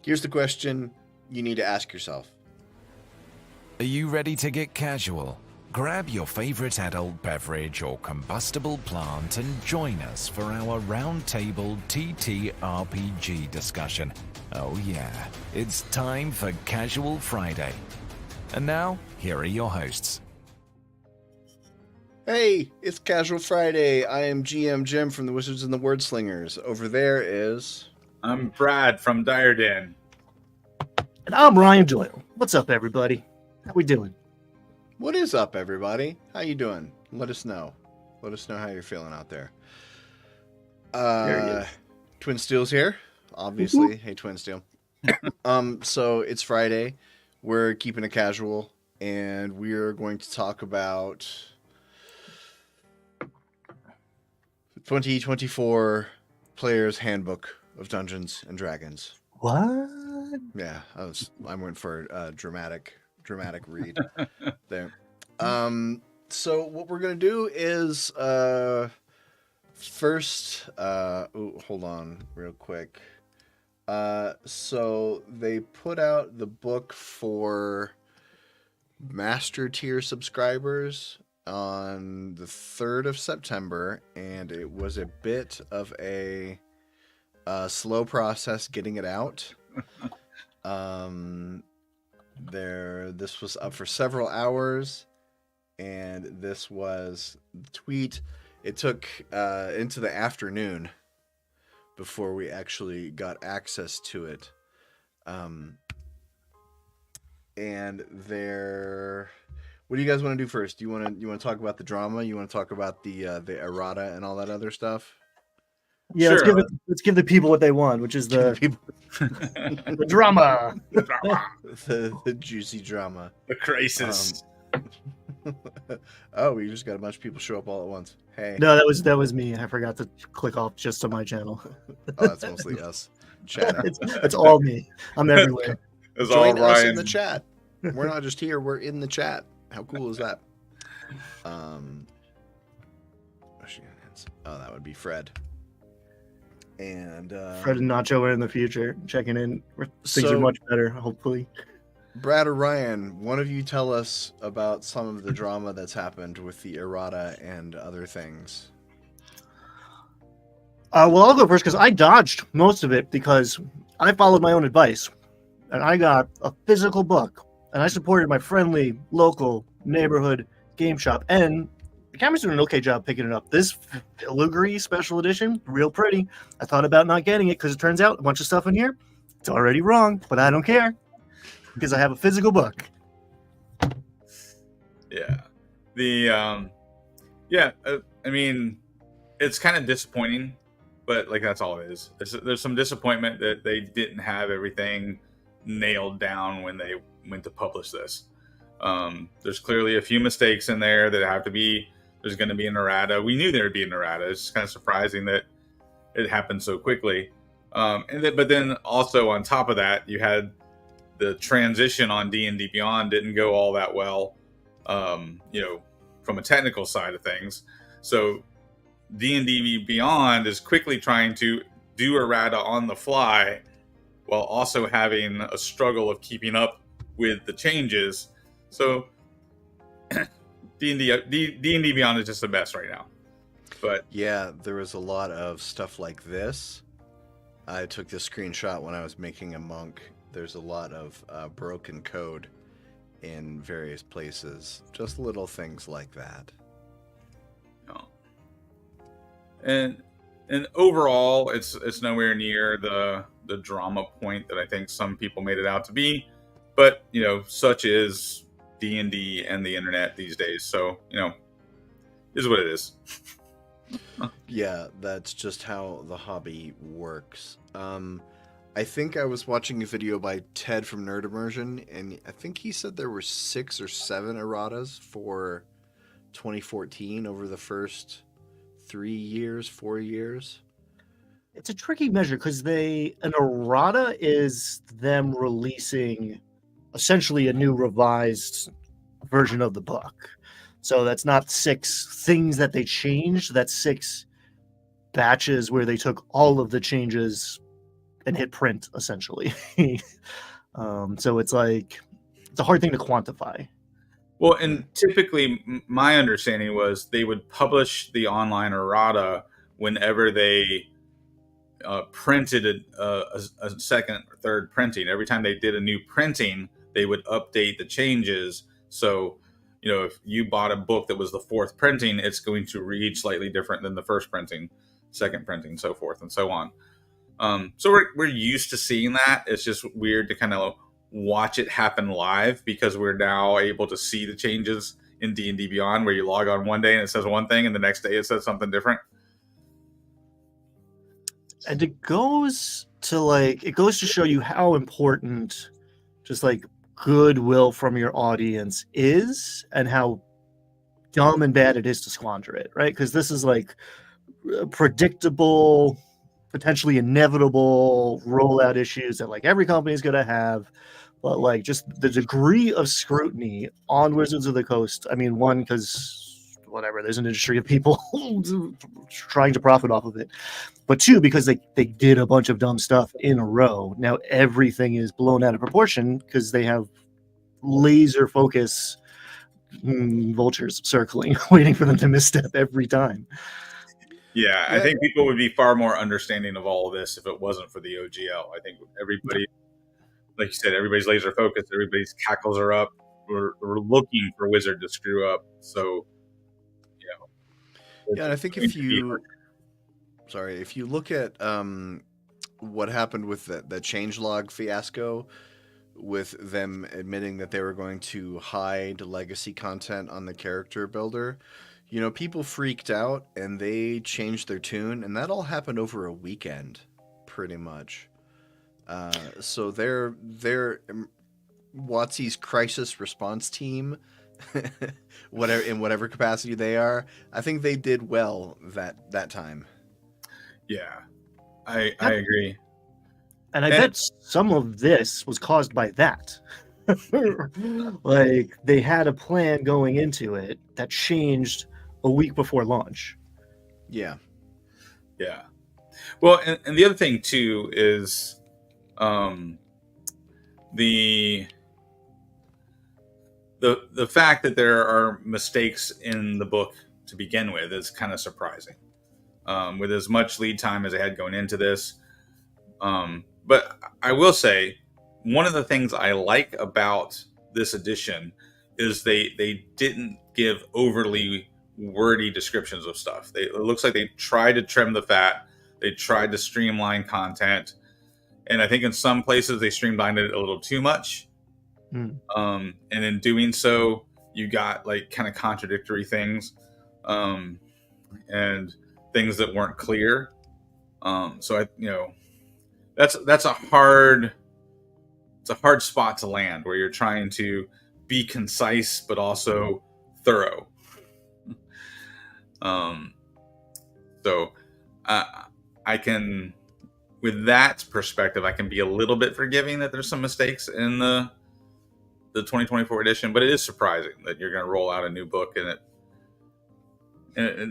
Here's the question you need to ask yourself. Are you ready to get casual? Grab your favorite adult beverage or combustible plant and join us for our roundtable TTRPG discussion. Oh yeah, it's time for Casual Friday. And now, here are your hosts. Hey, it's Casual Friday. I am GM Jim from the Wizards and the Wordslingers. Over there is... I'm Brad from Direden. And I'm Ryan Doyle. What's up, everybody? How we doing? What is up, everybody? How you doing? Let us know. Let us know how you're feeling out there. There he is. Twin Steel's here, obviously. Hey, Twin Steel. So it's Friday. We're keeping it casual, and we're going to talk about 2024 Player's Handbook of Dungeons and Dragons. What? Yeah, I went for a dramatic read there. So what we're gonna do is first hold on real quick. So they put out the book for Master Tier subscribers on the 3rd of September, and it was a bit of a slow process getting it out. This was up for several hours, and this was the tweet. It took into the afternoon before we actually got access to it. And there, what do you guys want to do first? Do you want to talk about the drama? You want to talk about the errata and all that other stuff? Yeah, Sure. let's give the people what they want, which is the drama. the juicy drama. The crisis. Oh, we just got a bunch of people show up all at once. Hey. No, that was me. I forgot to click off just to my channel. Oh, that's mostly us chatting. It's all me. I'm everywhere. It's Join all us Ryan. in the chat. We're not just here, we're in the chat. How cool is that? Oh, that would be Fred. And Fred and Nacho are in the future, checking in. Things are much better, hopefully. Brad or Ryan, one of you tell us about some of the drama that's happened with the errata and other things. Well, I'll go first because I dodged most of it because I followed my own advice. And I got a physical book. And I supported my friendly, local, neighborhood game shop. And the camera's doing an okay job picking it up. This filigree special edition, real pretty. I thought about not getting it because it turns out a bunch of stuff in here, it's already wrong. But I don't care because I have a physical book. Yeah. I mean, it's kind of disappointing, but like that's all it is. There's some disappointment that they didn't have everything nailed down when they went to publish this. There's clearly a few mistakes in there that have to be. There's going to be an errata. We knew there would be an errata. It's kind of surprising that it happened so quickly. But then also on top of that, you had the transition on D&D Beyond didn't go all that well, from a technical side of things. So D&D Beyond is quickly trying to do errata on the fly while also having a struggle of keeping up with the changes. So D&D Beyond is just the best right now. But yeah, there was a lot of stuff like this. I took this screenshot when I was making a monk. There's a lot of broken code in various places. Just little things like that. And overall, it's nowhere near the drama point that I think some people made it out to be. But, such is D&D and the internet these days. So, is what it is. Yeah, that's just how the hobby works. I think I was watching a video by Ted from Nerd Immersion, and I think he said there were 6 or 7 erratas for 2014 over the first 4 years. It's a tricky measure because an errata is them releasing essentially a new revised version of the book. So that's not 6 things that they changed. That's 6 batches where they took all of the changes and hit print essentially. So it's like it's a hard thing to quantify. Well, and typically, my understanding was they would publish the online errata whenever they printed a second or third printing. Every time they did a new printing, they would update the changes. So, if you bought a book that was the fourth printing, it's going to read slightly different than the first printing, second printing, so forth and so on. So we're used to seeing that. It's just weird to kind of watch it happen live because we're now able to see the changes in D&D Beyond, where you log on one day and it says one thing and the next day it says something different. And it goes to show you how important just like goodwill from your audience is, and how dumb and bad it is to squander it, right? Because this is like predictable, potentially inevitable rollout issues that like every company is going to have. But like just the degree of scrutiny on Wizards of the Coast, I mean, one, because whatever, there's an industry of people trying to profit off of it, but two, because they did a bunch of dumb stuff in a row. Now everything is blown out of proportion because they have laser focus vultures circling, waiting for them to misstep every time. Yeah, I think people would be far more understanding of all of this if it wasn't for the OGL. I think everybody, like you said, everybody's laser focused, everybody's cackles are up. We're looking for Wizard to screw up. So, yeah, and I think if you look at what happened with the changelog fiasco, with them admitting that they were going to hide legacy content on the character builder, people freaked out and they changed their tune, and that all happened over a weekend, pretty much. So their WotC's crisis response team, whatever capacity they are, I think they did well that time. Yeah, I agree. And I bet some of this was caused by that. Like they had a plan going into it that changed a week before launch. Yeah. Yeah. Well, and the other thing too is the fact that there are mistakes in the book to begin with is kind of surprising. With as much lead time as I had going into this. But I will say, one of the things I like about this edition is they didn't give overly wordy descriptions of stuff. It looks like they tried to trim the fat. They tried to streamline content. And I think in some places they streamlined it a little too much. And in doing so, you got like kind of contradictory things and things that weren't clear. So that's a hard spot to land, where you're trying to be concise but also thorough. So I can, with that perspective, I can be a little bit forgiving that there's some mistakes in the 2024 edition, but it is surprising that you're going to roll out a new book and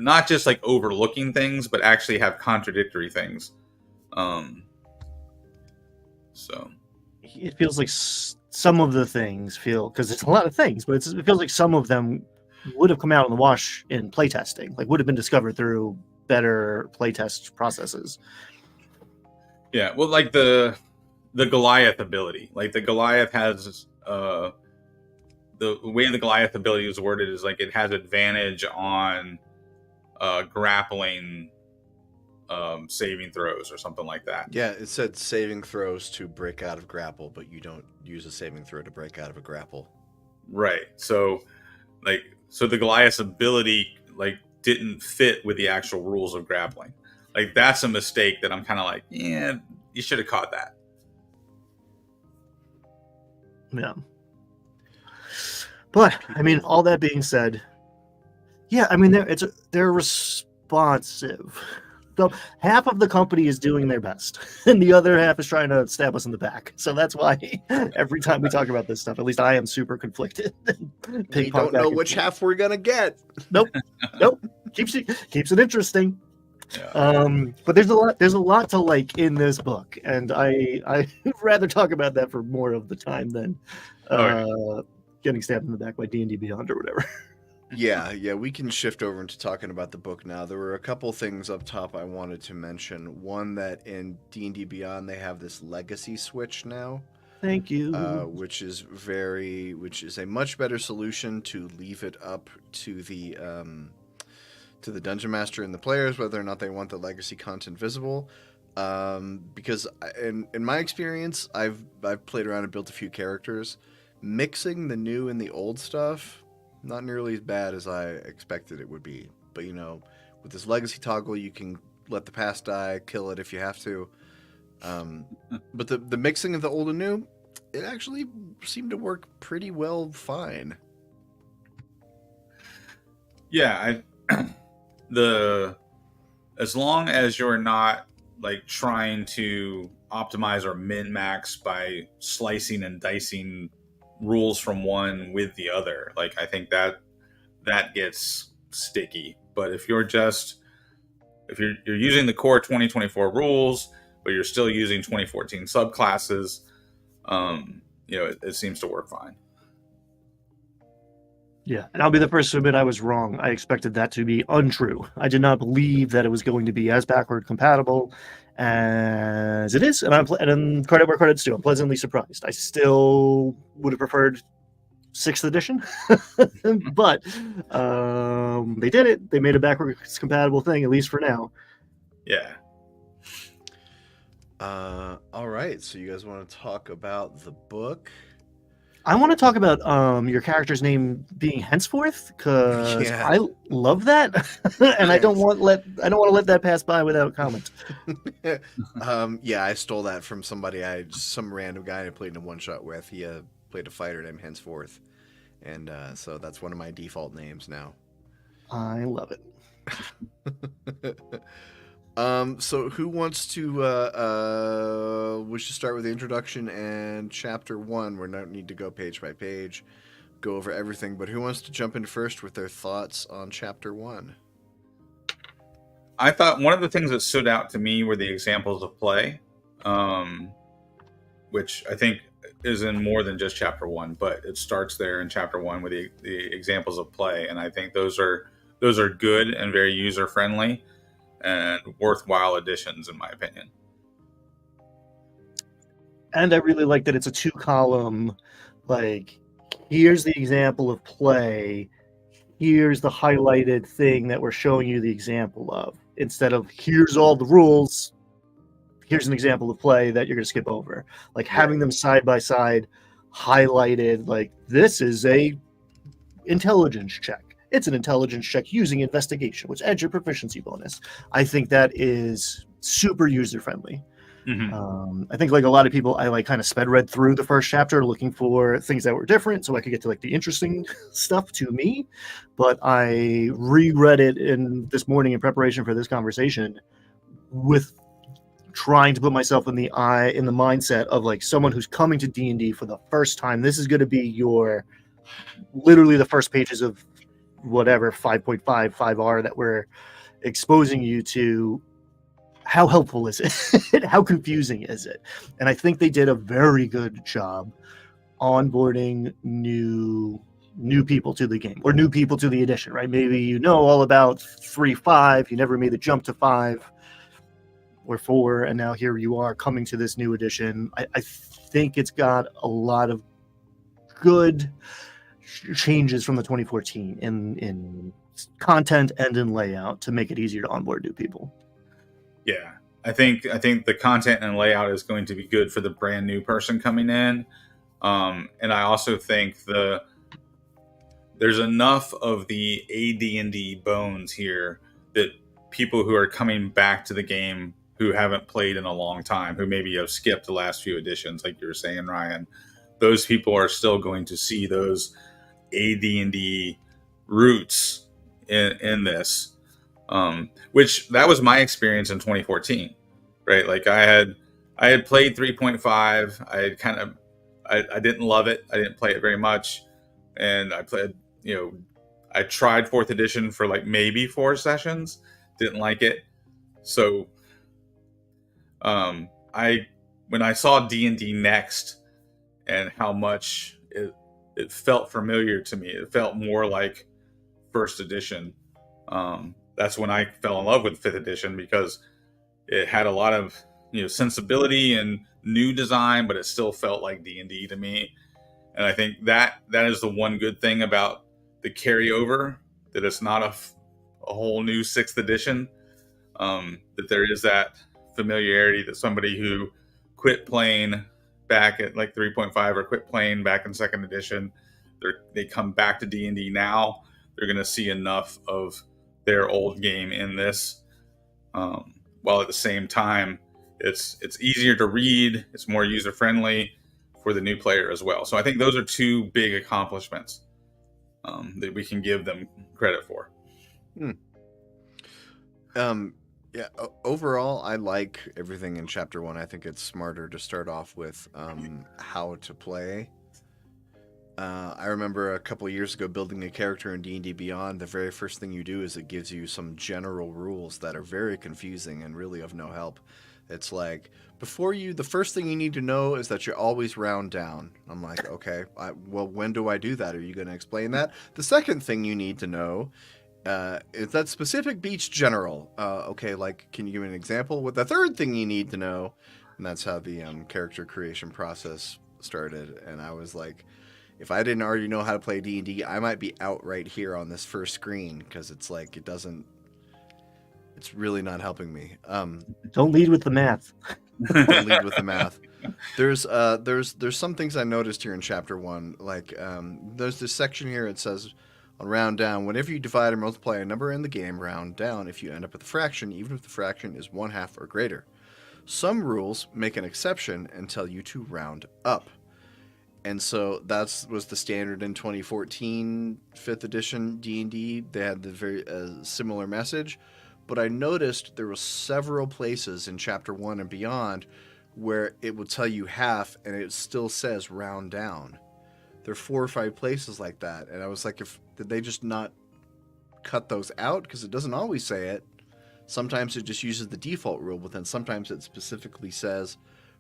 not just like overlooking things, but actually have contradictory things. So it feels like some of the things because it's a lot of things, but it feels like some of them would have come out in the wash in playtesting, like would have been discovered through better playtest processes. Yeah, well, like the Goliath ability, like the Goliath has the way the Goliath ability is worded is like it has advantage on grappling saving throws or something like that. Yeah, it said saving throws to break out of grapple, but you don't use a saving throw to break out of a grapple. Right. So the Goliath's ability like didn't fit with the actual rules of grappling. Like that's a mistake that I'm kind of like, yeah, you should have caught that. Yeah. But I mean, all that being said, yeah, I mean they're responsive. So half of the company is doing their best, and the other half is trying to stab us in the back. So that's why every time we talk about this stuff, at least I am super conflicted. We don't know which half we're gonna get. Nope. Keeps it interesting. But there's a lot to like in this book, and I rather talk about that for more of the time than getting stabbed in the back by D&D Beyond or whatever. Yeah, we can shift over into talking about the book now. There were a couple things up top I wanted to mention. One, that in D&D Beyond they have this legacy switch now, Thank you. which is a much better solution to leave it up to the dungeon master and the players whether or not they want the legacy content visible. Because in my experience, I've played around and built a few characters. Mixing the new and the old stuff, not nearly as bad as I expected it would be. But with this legacy toggle, you can let the past die, kill it if you have to. But the mixing of the old and new, it actually seemed to work pretty well fine. Yeah, as long as you're not like trying to optimize or min-max by slicing and dicing rules from one with the other, like I think that gets sticky. But if you're using the core 2024 rules, but you're still using 2014 subclasses, it seems to work fine. Yeah, and I'll be the first to admit I was wrong. I expected that to be untrue. I did not believe that it was going to be as backward compatible as it is, and credit where credit's due. I'm pleasantly surprised. I still would have preferred 6th edition, but they did it. They made a backwards compatible thing, at least for now. Yeah. All right, so you guys want to talk about the book? I want to talk about your character's name being Henceforth, because I love that, and I don't want to let that pass by without comment. Yeah, I stole that from some random guy I played in a one-shot with. He played a fighter named Henceforth, and so that's one of my default names now. I love it. So who wants to we should start with the introduction and chapter 1. We don't need to go page by page, go over everything, but who wants to jump in first with their thoughts on chapter 1? I thought one of the things that stood out to me were the examples of play, which I think is in more than just chapter 1, but it starts there in chapter 1 with the examples of play, and I think those are good and very user friendly and worthwhile additions, in my opinion. And I really like that it's a 2-column, like, here's the example of play, here's the highlighted thing that we're showing you the example of, instead of here's all the rules, here's an example of play that you're going to skip over. Like, having them side by side, highlighted, like, this is a intelligence check. It's an intelligence check using investigation, which adds your proficiency bonus. I think that is super user-friendly. Mm-hmm. I think, like a lot of people, I kind of sped read through the first chapter looking for things that were different so I could get to like the interesting stuff to me. But I reread it this morning in preparation for this conversation with trying to put myself in the mindset of like someone who's coming to D&D for the first time. This is going to be literally the first pages of whatever 5.5 5R that we're exposing you to. How helpful is it? How confusing is it? And I think they did a very good job onboarding new people to the game, or new people to the edition, right? Maybe you know all about 3.5, you never made the jump to 5 or 4, and now here you are coming to this new edition. I think it's got a lot of good changes from the 2014 in content and in layout to make it easier to onboard new people. Yeah, I think the content and layout is going to be good for the brand new person coming in, and I also think there's enough of the AD&D bones here that people who are coming back to the game who haven't played in a long time, who maybe have skipped the last few editions, like you were saying, Ryan, those people are still going to see those AD&D roots in this. Which that was my experience in 2014, right? Like I had played 3.5. I didn't love it. I didn't play it very much. And I played, I tried 4th edition for like maybe 4 sessions. Didn't like it. So I when I saw D&D Next and how much it felt familiar to me, it felt more like first edition. That's when I fell in love with fifth edition, because it had a lot of sensibility and new design, but it still felt like D&D to me. And I think that is the one good thing about the carryover, that it's not a whole new sixth edition. That there is that familiarity, that somebody who quit playing back at like 3.5 or quit playing back in second edition, they come back to D&D now, they're going to see enough of their old game in this, while at the same time it's easier to read, it's more user friendly for the new player as well. So I think those are two big accomplishments that we can give them credit for. Yeah, overall, I like everything in Chapter 1. I think it's smarter to start off with how to play. I remember a couple years ago building a character in D&D Beyond. The very first thing you do is it gives you some general rules that are very confusing and really of no help. It's like, the first thing you need to know is that you always round down. I'm like, okay, well, when do I do that? Are you going to explain that? The second thing you need to know is that specific beats general. Okay, like, can you give me an example? What the third thing you need to know? And that's how the character creation process started. And I was like, if I didn't already know how to play D&D, I might be out right here on this first screen, because it's like it's really not helping me. Don't lead with the math. Don't lead with the math. There's some things I noticed here in Chapter 1. Like, there's this section here. It says, on round down, whenever you divide or multiply a number in the game, round down if you end up with a fraction, even if the fraction is 1/2 or greater. Some rules make an exception and tell you to round up. And so that was the standard in 2014 5th edition D&D. They had the very similar message. But I noticed there were several places in Chapter 1 and beyond where it would tell you half and it still says round down. There are 4 or 5 places like that. And I was like, did they just not cut those out? Because it doesn't always say it. Sometimes it just uses the default rule, but then sometimes it specifically says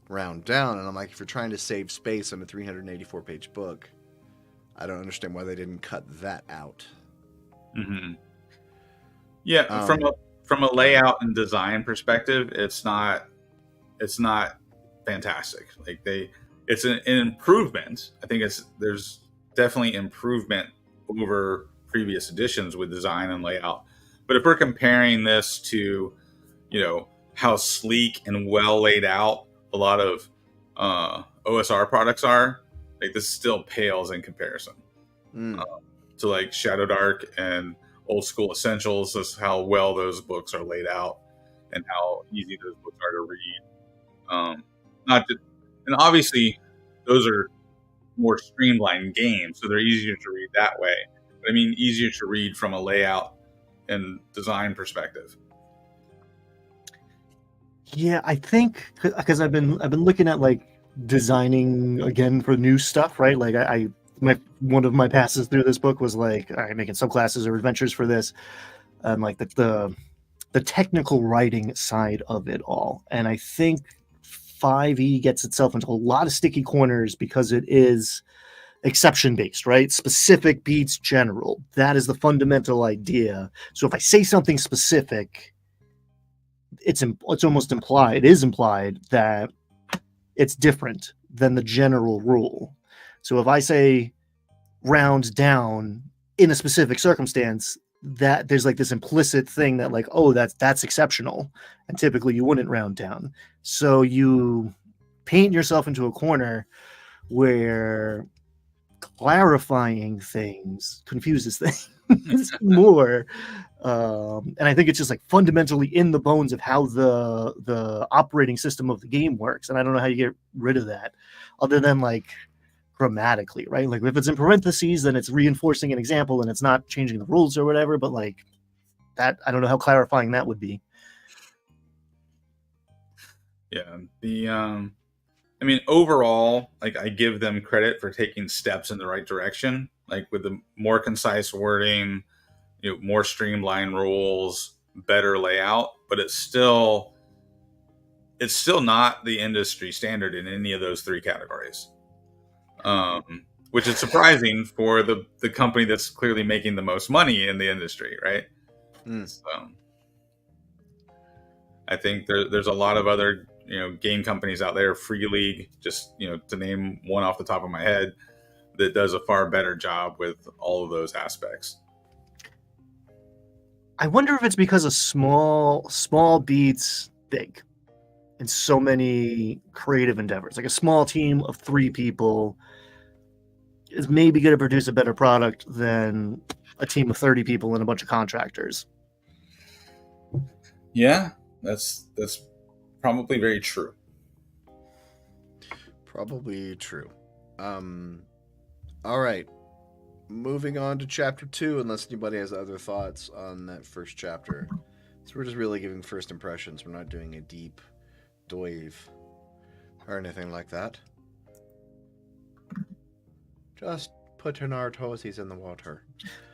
round down. And I'm like, if you're trying to save space on a 384-page book, I don't understand why they didn't cut that out. Mm-hmm. Yeah, from a layout and design perspective, it's not fantastic. Like it's an improvement. I think there's definitely improvement over previous editions with design and layout. But if we're comparing this to, how sleek and well laid out a lot of OSR products are, like, this still pales in comparison to like Shadow Dark and Old School Essentials. Is how well those books are laid out and how easy those books are to read. And obviously those are more streamlined games, so they're easier to read that way. But I mean, easier to read from a layout and design perspective. Yeah, I think because I've been looking at like designing again for new stuff, right? Like one of my passes through this book was like, all right, making subclasses or adventures for this, and like the technical writing side of it all. And I think 5e gets itself into a lot of sticky corners because it is exception based, right? Specific beats general. That is the fundamental idea. So if I say something specific, it's almost implied. It is implied that it's different than the general rule. So if I say round down in a specific circumstance, that there's like this implicit thing that like, oh, that's exceptional, and typically you wouldn't round down. So you paint yourself into a corner where clarifying things confuses things more. And I think it's just like fundamentally in the bones of how the operating system of the game works. And I don't know how you get rid of that other than like grammatically, right? Like if it's in parentheses, then it's reinforcing an example and it's not changing the rules or whatever. But like that, I don't know how clarifying that would be. Yeah. I mean, overall, like, I give them credit for taking steps in the right direction, like with the more concise wording, more streamlined rules, better layout, but it's still not the industry standard in any of those three categories. Which is surprising for the company that's clearly making the most money in the industry, right? So I think there's a lot of other game companies out there, Free League, just to name one off the top of my head, that does a far better job with all of those aspects. I wonder if it's because of small beats big in so many creative endeavors. Like a small team of 3 people is maybe going to produce a better product than a team of 30 people and a bunch of contractors. Yeah, that's probably very true. Probably true. All right. Moving on to chapter 2, unless anybody has other thoughts on that first chapter. So we're just really giving first impressions. We're not doing a deep dive or anything like that. Just putting our toesies in the water.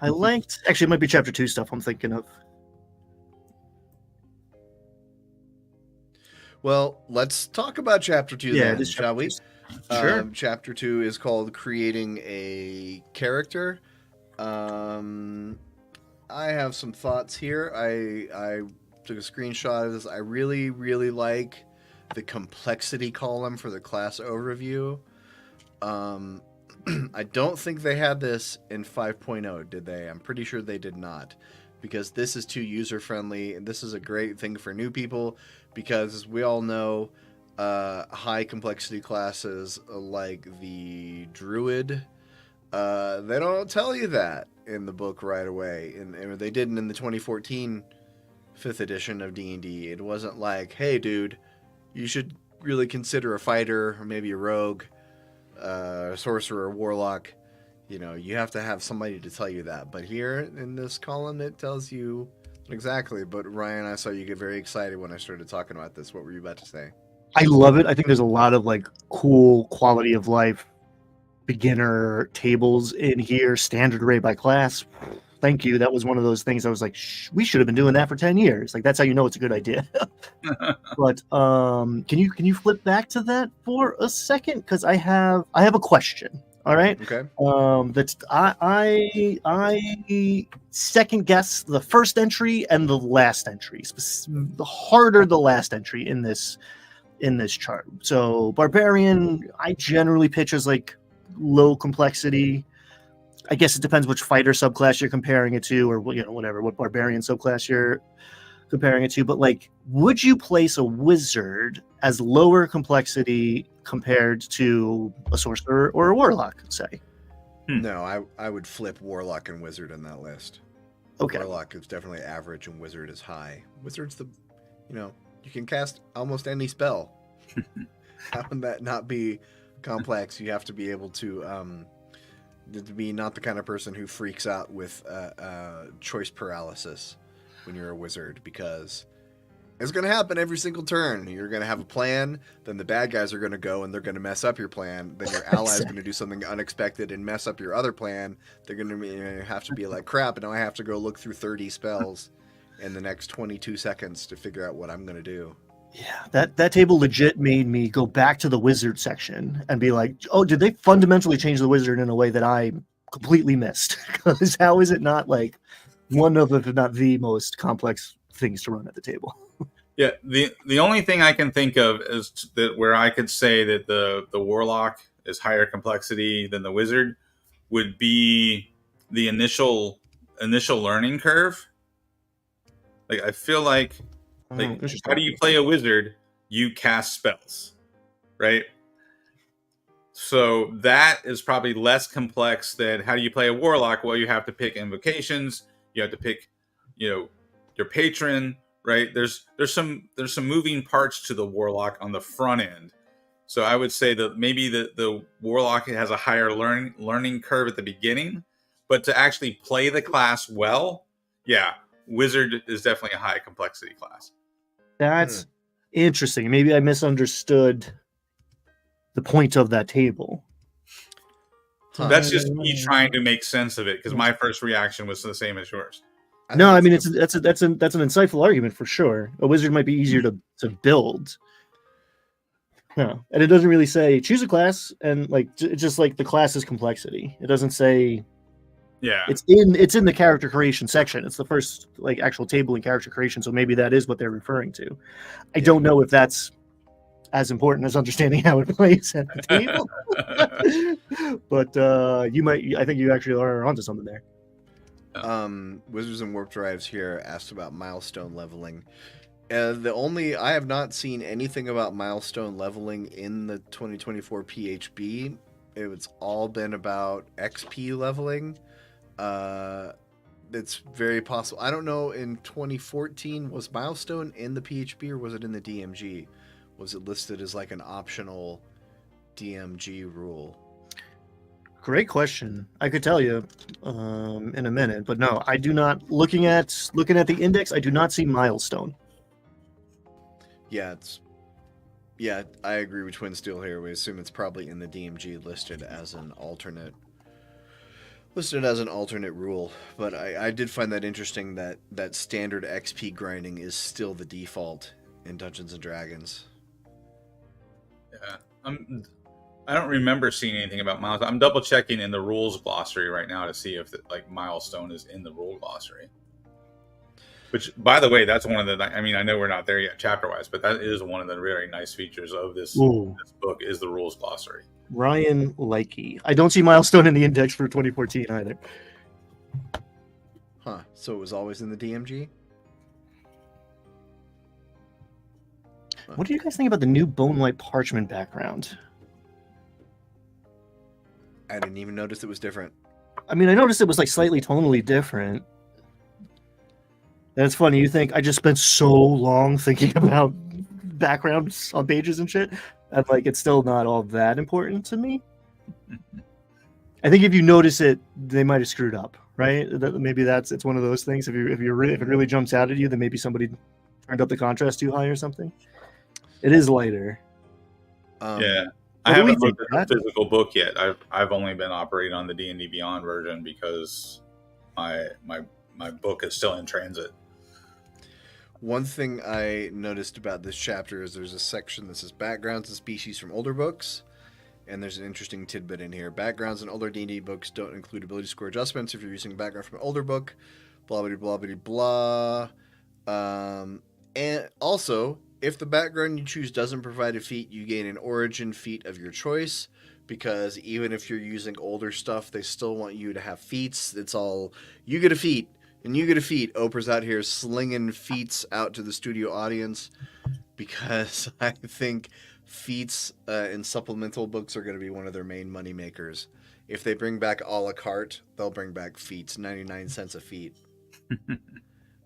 I liked... Actually, it might be chapter 2 stuff I'm thinking of. Well, let's talk about chapter 2 then, shall we? Sure. Chapter 2 is called Creating a Character. I have some thoughts here. I took a screenshot of this. I really, really like the complexity column for the class overview. I don't think they had this in 5.0, did they? I'm pretty sure they did not, because this is too user-friendly, and this is a great thing for new people, because as we all know, high complexity classes like the Druid, they don't tell you that in the book right away, and they didn't in the 2014 5th edition of D&D. It wasn't like, hey dude, you should really consider a fighter, or maybe a rogue, sorcerer, or warlock. You have to have somebody to tell you that. But here in this column, it tells you exactly. But Ryan, I saw you get very excited when I started talking about this. What were you about to say? I love it. I think there's a lot of cool quality of life beginner tables in here, standard array by class. Thank you. That was one of those things I was like, we should have been doing that for 10 years. That's how you know it's a good idea. But can you flip back to that for a second? Because I have a question. All right. Okay. That's I second guess the first entry and the last entry. The harder the last entry in this chart. So barbarian, I generally pitch as low complexity. I guess it depends which fighter subclass you're comparing it to, or what barbarian subclass you're comparing it to. But would you place a wizard as lower complexity compared to a sorcerer or a warlock, say? No, I would flip warlock and wizard in that list. Okay. Warlock is definitely average and wizard is high. Wizard's you can cast almost any spell. How can that not be complex? You have to be able to be not the kind of person who freaks out with choice paralysis when you're a wizard, because it's going to happen every single turn. You're going to have a plan, then the bad guys are going to go and they're going to mess up your plan. Then your ally is going to do something unexpected and mess up your other plan. They're going to have to be like, crap, and now I have to go look through 30 spells in the next 22 seconds to figure out what I'm going to do. Yeah, that table legit made me go back to the wizard section and be like, oh, did they fundamentally change the wizard in a way that I completely missed? Because how is it not one of, if not the most complex things to run at the table? Yeah, the only thing I can think of is that where I could say that the warlock is higher complexity than the wizard would be the initial learning curve. I feel like how do you play a wizard? You cast spells, right? So that is probably less complex than how do you play a warlock? Well, you have to pick invocations. You have to pick, your patron, right? There's some moving parts to the warlock on the front end. So I would say that maybe the warlock has a higher learning curve at the beginning, but to actually play the class well, yeah, wizard is definitely a high complexity class. That's interesting. Maybe I misunderstood the point of that table. That's just me trying to make sense of it, because my first reaction was the same as yours. No, I think mean it's that's an insightful argument for sure. A wizard might be easier to build. No, and it doesn't really say choose a class and like just like the class's complexity. It doesn't say Yeah. it's in the character creation section. It's the first like actual table in character creation, so maybe that is what they're referring to. I don't know if that's as important as understanding how it plays at the table. But I think you actually are onto something there. Wizards and Warp Drives here asked about milestone leveling. I have not seen anything about milestone leveling in the 2024 PHB. It's all been about XP leveling. It's very possible. I don't know, in 2014, was milestone in the PHB or was it in the DMG? Was it listed as like an optional DMG rule? Great question. I could tell you in a minute, but no, I do not. Looking at the index, I do not see milestone. Yeah, I agree with Twin Steel here. We assume it's probably in the DMG listed as an alternate rule. But I did find that interesting that standard XP grinding is still the default in Dungeons and Dragons. Yeah. I don't remember seeing anything about milestone. I'm double checking in the rules glossary right now to see if milestone is in the rule glossary. Which, by the way, that's one of the. I mean, I know we're not there yet chapter wise, but that is one of the very nice features of this book is the rules glossary. Ryan Likey. I don't see milestone in the index for 2014 either. Huh. So it was always in the DMG? What do you guys think about the new bone white parchment background? I didn't even notice it was different. I mean, I noticed it was like slightly tonally different. And it's funny, you think I just spent so long thinking about backgrounds on pages and shit, and like it's still not all that important to me. I think if you notice it, they might have screwed up, right? Maybe it's one of those things. If it really jumps out at you, then maybe somebody turned up the contrast too high or something. It is lighter. Yeah, I haven't looked at the physical book yet. I've only been operating on the D&D Beyond version because my book is still in transit. One thing I noticed about this chapter is there's a section that says backgrounds and species from older books, and there's an interesting tidbit in here. Backgrounds in older D&D books don't include ability score adjustments if you're using a background from an older book, blah, blah, blah, blah, blah. And also, if the background you choose doesn't provide a feat, you gain an origin feat of your choice, because even if you're using older stuff, they still want you to have feats. It's all, you get a feat, and you get a feat. Oprah's out here slinging feats out to the studio audience, because I think feats in supplemental books are going to be one of their main money makers. If they bring back a la carte, they'll bring back feats, 99 cents a feat.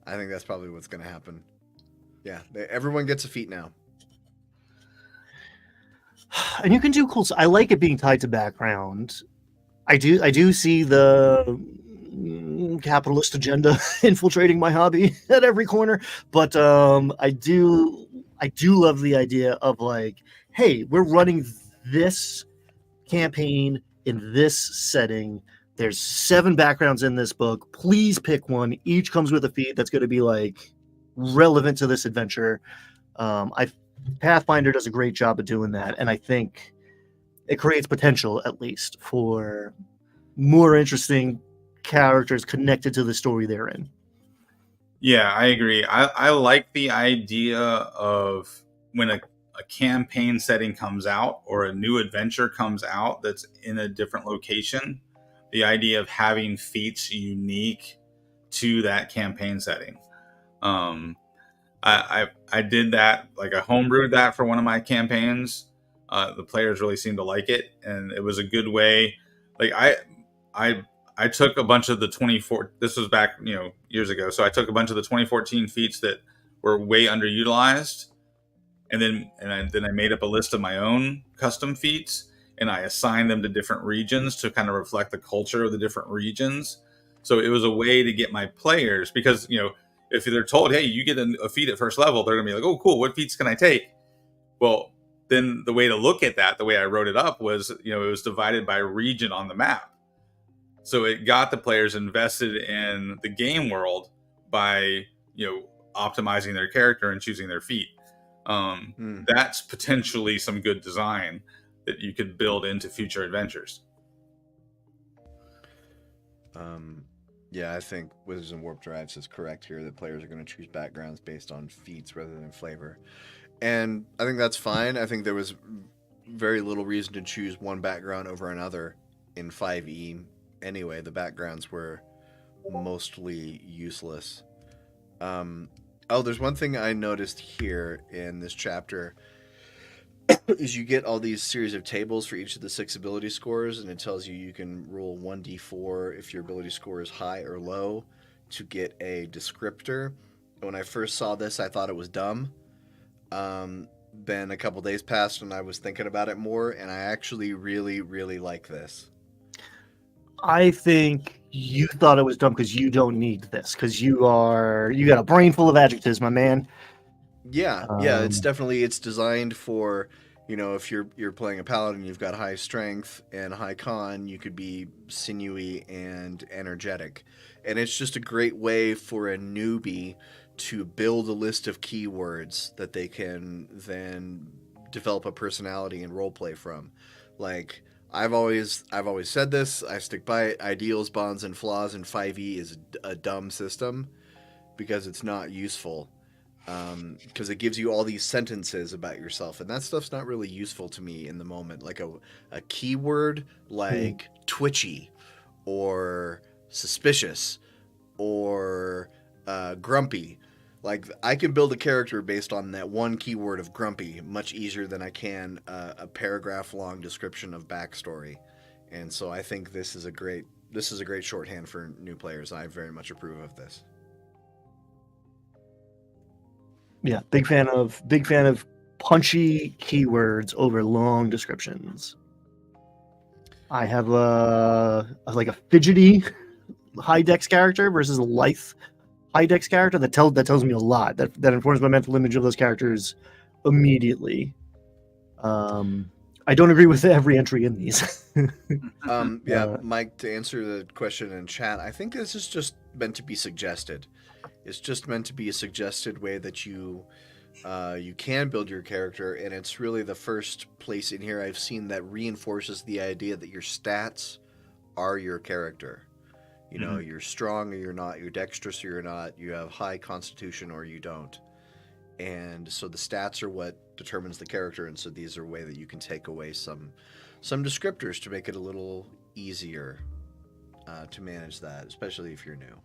I think that's probably what's going to happen. Yeah, everyone gets a feat now. And you can do cool. I like it being tied to background. I do see the capitalist agenda infiltrating my hobby at every corner, but I do love the idea of like, hey, we're running this campaign in this setting. There's 7 backgrounds in this book. Please pick one. Each comes with a feat that's going to be like relevant to this adventure. Pathfinder does a great job of doing that, and I think it creates potential, at least, for more interesting characters connected to the story they're in. Yeah, I agree. I like the idea of when a campaign setting comes out or a new adventure comes out that's in a different location, the idea of having feats unique to that campaign setting. I did that, like I homebrewed that for one of my campaigns. The players really seemed to like it, and it was a good way. Like I took a bunch of the 24. This was back years ago, so I took a bunch of the 2014 feats that were way underutilized, and then I made up a list of my own custom feats, and I assigned them to different regions to kind of reflect the culture of the different regions. So it was a way to get my players, because if they're told, hey, you get a feat at first level, they're going to be like, oh, cool, what feats can I take? Well, then the way to look at that, the way I wrote it up was, it was divided by region on the map. So it got the players invested in the game world by optimizing their character and choosing their feat. That's potentially some good design that you could build into future adventures. Yeah, I think Wizards and Warp Drives is correct here that players are going to choose backgrounds based on feats rather than flavor. And I think that's fine. I think there was very little reason to choose one background over another in 5e. Anyway, the backgrounds were mostly useless. There's one thing I noticed here in this chapter is you get all these series of tables for each of the 6 ability scores, and it tells you can roll 1d4 if your ability score is high or low to get a descriptor. When I first saw this, I thought it was dumb. Then a couple days passed and I was thinking about it more, and I actually really, really like this. I think you thought it was dumb because you don't need this, because you got a brain full of adjectives, my man. Yeah, it's designed for, if you're playing a paladin, you've got high strength and high con, you could be sinewy and energetic. And it's just a great way for a newbie to build a list of keywords that they can then develop a personality and roleplay from. Like, I've always said this, I stick by it, ideals, bonds, and flaws in 5e is a dumb system because it's not useful. Because it gives you all these sentences about yourself, and that stuff's not really useful to me in the moment. Like a keyword like twitchy or suspicious or grumpy. Like, I can build a character based on that one keyword of grumpy much easier than I can a paragraph long description of backstory. And so I think this is a great shorthand for new players. I very much approve of this. Yeah, big fan of punchy keywords over long descriptions. I have a fidgety high dex character versus a lithe high dex character that tells me a lot. That informs my mental image of those characters immediately. I don't agree with every entry in these. Mike, to answer the question in chat, I think this is just meant to be suggested. It's just meant to be a suggested way that you can build your character, and it's really the first place in here I've seen that reinforces the idea that your stats are your character. You're strong or you're not, you're dexterous or you're not, you have high constitution or you don't. And so the stats are what determines the character, and so these are a way that you can take away some descriptors to make it a little easier to manage that, especially if you're new.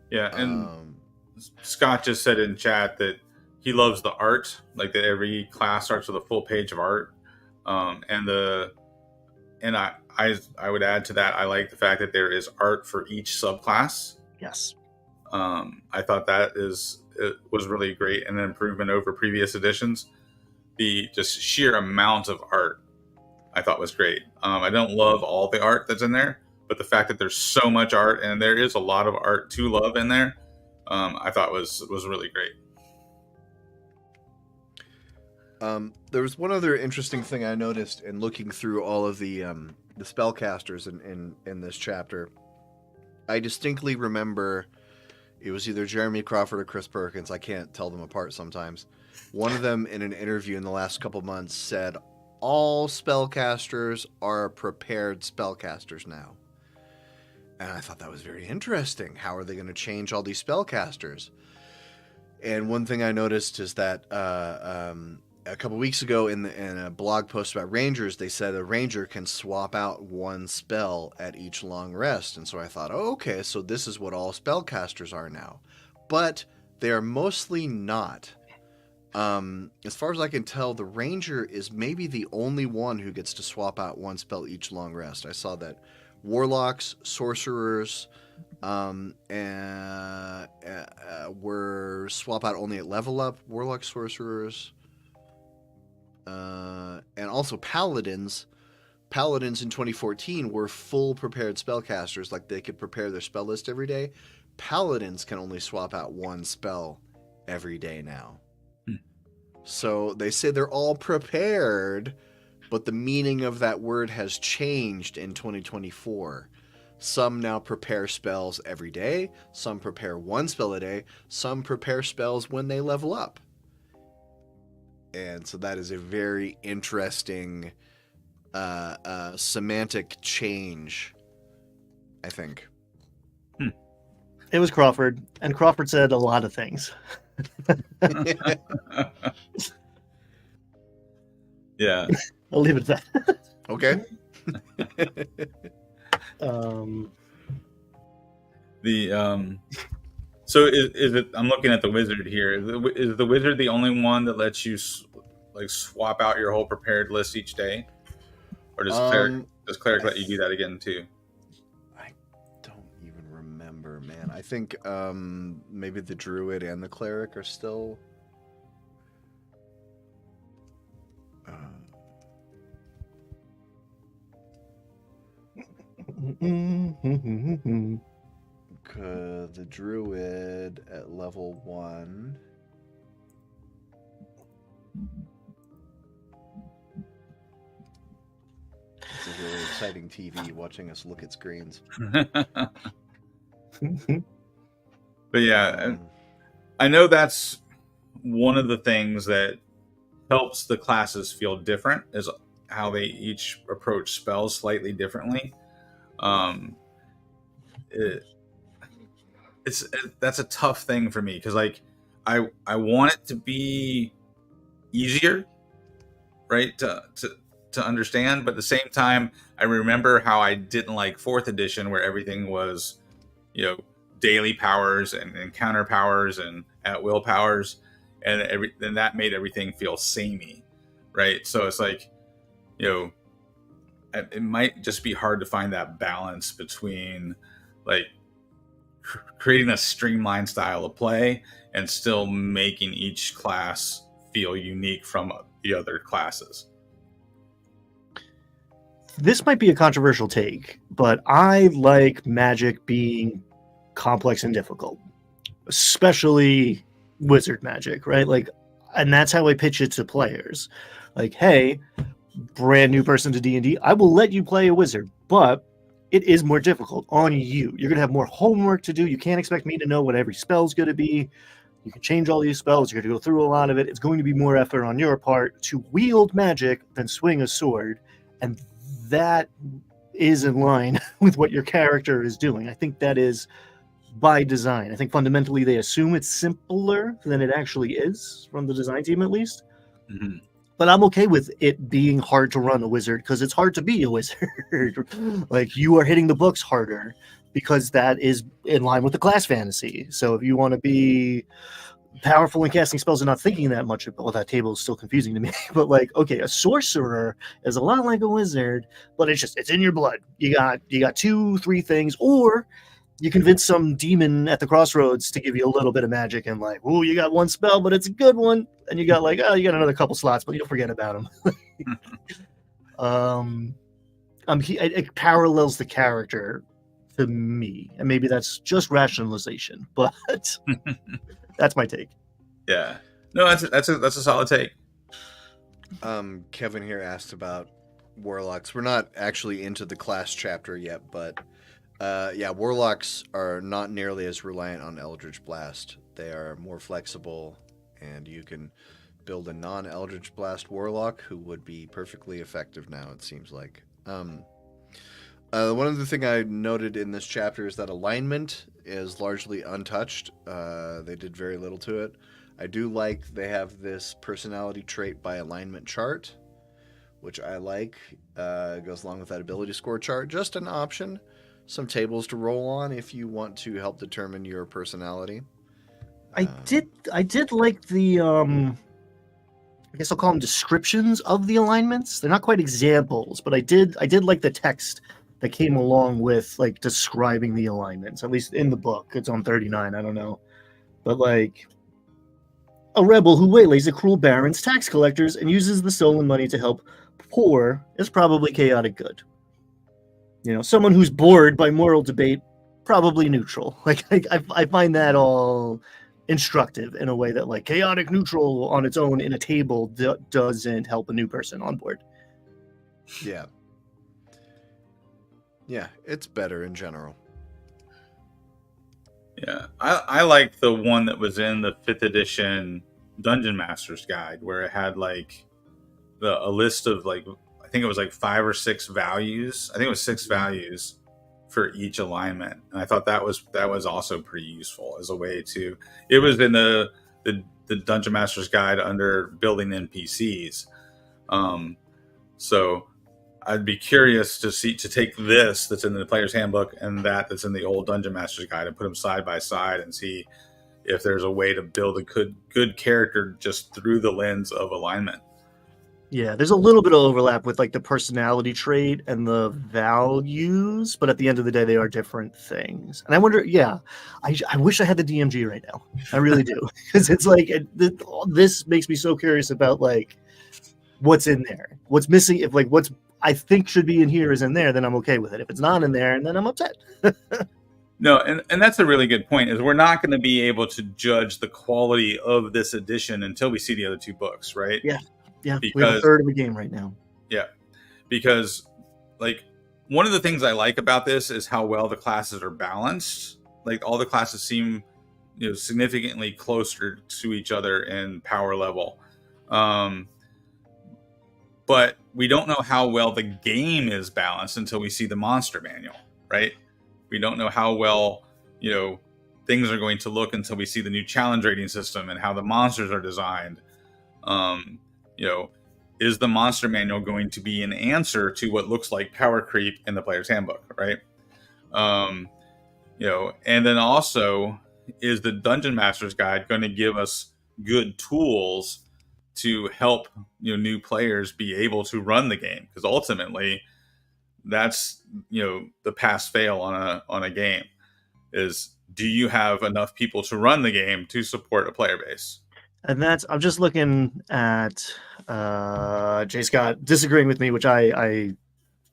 Yeah, and Scott just said in chat that he loves the art, like that every class starts with a full page of art. And I would add to that, I like the fact that there is art for each subclass. Yes. I thought it was really great and an improvement over previous editions. The just sheer amount of art I thought was great. I don't love all the art that's in there, but the fact that there's so much art, and there is a lot of art to love in there, I thought was really great. There was one other interesting thing I noticed in looking through all of the spellcasters in this chapter. I distinctly remember it was either Jeremy Crawford or Chris Perkins. I can't tell them apart sometimes. One of them in an interview in the last couple months said, all spellcasters are prepared spellcasters now. And I thought that was very interesting. How are they going to change all these spellcasters? And one thing I noticed is that a couple weeks ago in a blog post about Rangers, they said a Ranger can swap out one spell at each long rest. And so I thought, oh, okay, so this is what all spellcasters are now. But they are mostly not. As far as I can tell, the Ranger is maybe the only one who gets to swap out one spell each long rest. I saw that Warlocks, Sorcerers, were swap out only at level up. Warlocks, Sorcerers, and also Paladins. Paladins in 2014 were full prepared spellcasters, like they could prepare their spell list every day. Paladins can only swap out one spell every day now. So they say they're all prepared, but the meaning of that word has changed in 2024. Some now prepare spells every day. Some prepare one spell a day. Some prepare spells when they level up. And so that is a very interesting semantic change, I think. It was Crawford, and Crawford said a lot of things. Yeah. I'll leave it at that. Okay. So is it? I'm looking at the wizard here. Is the wizard the only one that lets you like swap out your whole prepared list each day, or does cleric let you do that again too? I don't even remember, man. I think maybe the druid and the cleric are still. The druid at level 1. It's a really exciting TV watching us look at screens. But yeah, I know that's one of the things that helps the classes feel different is how they each approach spells slightly differently. That's a tough thing for me because like I want it to be easier, right, to understand, but at the same time I remember how I didn't like 4th edition where everything was, daily powers and encounter powers and at will powers, and that made everything feel samey, right? So it's like, it might just be hard to find that balance between like creating a streamlined style of play and still making each class feel unique from the other classes. This might be a controversial take, but I like Magic being complex and difficult, especially wizard magic, right? Like, and that's how I pitch it to players. Like, hey, brand new person to D&D, I will let you play a wizard, but it is more difficult on you. You're going to have more homework to do. You can't expect me to know what every spell's going to be. You can change all these spells. You're going to go through a lot of it. It's going to be more effort on your part to wield magic than swing a sword. And that is in line with what your character is doing. I think that is by design. I think fundamentally they assume it's simpler than it actually is, from the design team at least. Mm-hmm. But I'm okay with it being hard to run a wizard because it's hard to be a wizard. Like, you are hitting the books harder because that is in line with the class fantasy. So if you want to be powerful in casting spells and not thinking that much about, well, that table is still confusing to me. But like, okay, a sorcerer is a lot like a wizard, but it's in your blood. You got 2-3 things, or you convince some demon at the crossroads to give you a little bit of magic and like, oh, you got one spell, but it's a good one. And you got like, oh, you got another couple slots, but you don't forget about them. It parallels the character to me. And maybe that's just rationalization, but that's my take. Yeah. No, that's a solid take. Kevin here asked about warlocks. We're not actually into the class chapter yet, but warlocks are not nearly as reliant on Eldritch Blast. They are more flexible, and you can build a non-Eldritch Blast warlock who would be perfectly effective now, it seems like. One other thing I noted in this chapter is that alignment is largely untouched. They did very little to it. I do like they have this personality trait by alignment chart, which I like. Goes along with that ability score chart. Just an option. Some tables to roll on if you want to help determine your personality. I did like the I guess I'll call them descriptions of the alignments. They're not quite examples, but I did like the text that came along with like describing the alignments. At least in the book, it's on 39. I don't know, but like, a rebel who waylays the cruel barons, tax collectors, and uses the stolen money to help poor is probably chaotic good. Someone who's bored by moral debate, probably neutral. Like, I find that all instructive in a way that like chaotic neutral on its own in a table doesn't help a new person on board. Yeah. Yeah, it's better in general. Yeah, I like the one that was in the 5th edition Dungeon Master's Guide, where it had like a list of like, I think it was like 5 or 6 values. I think it was 6 values for each alignment, and I thought that was also pretty useful as a way to. It was in the Dungeon Master's Guide under building NPCs. So I'd be curious to take this that's in the player's handbook and that's in the old Dungeon Master's Guide and put them side by side and see if there's a way to build a good character just through the lens of alignment. Yeah, there's a little bit of overlap with like the personality trait and the values, but at the end of the day, they are different things. And I wonder, yeah, I wish I had the DMG right now. I really do, because it's like this makes me so curious about like what's in there, what's missing. If like what's I think should be in here is in there, then I'm okay with it. If it's not in there, then I'm upset. No, and that's a really good point. Is we're not going to be able to judge the quality of this edition until we see the other 2 books, right? Yeah. Yeah, because, we have a third of the game right now. Yeah, because like one of the things I like about this is how well the classes are balanced. Like all the classes seem, significantly closer to each other in power level, but we don't know how well the game is balanced until we see the monster manual, right? We don't know how well things are going to look until we see the new challenge rating system and how the monsters are designed. Is the monster manual going to be an answer to what looks like power creep in the player's handbook, right? And then also, is the Dungeon Master's Guide going to give us good tools to help new players be able to run the game? Because ultimately, that's the pass fail on a game is, do you have enough people to run the game to support a player base? And I'm just looking at J. Scott disagreeing with me, which you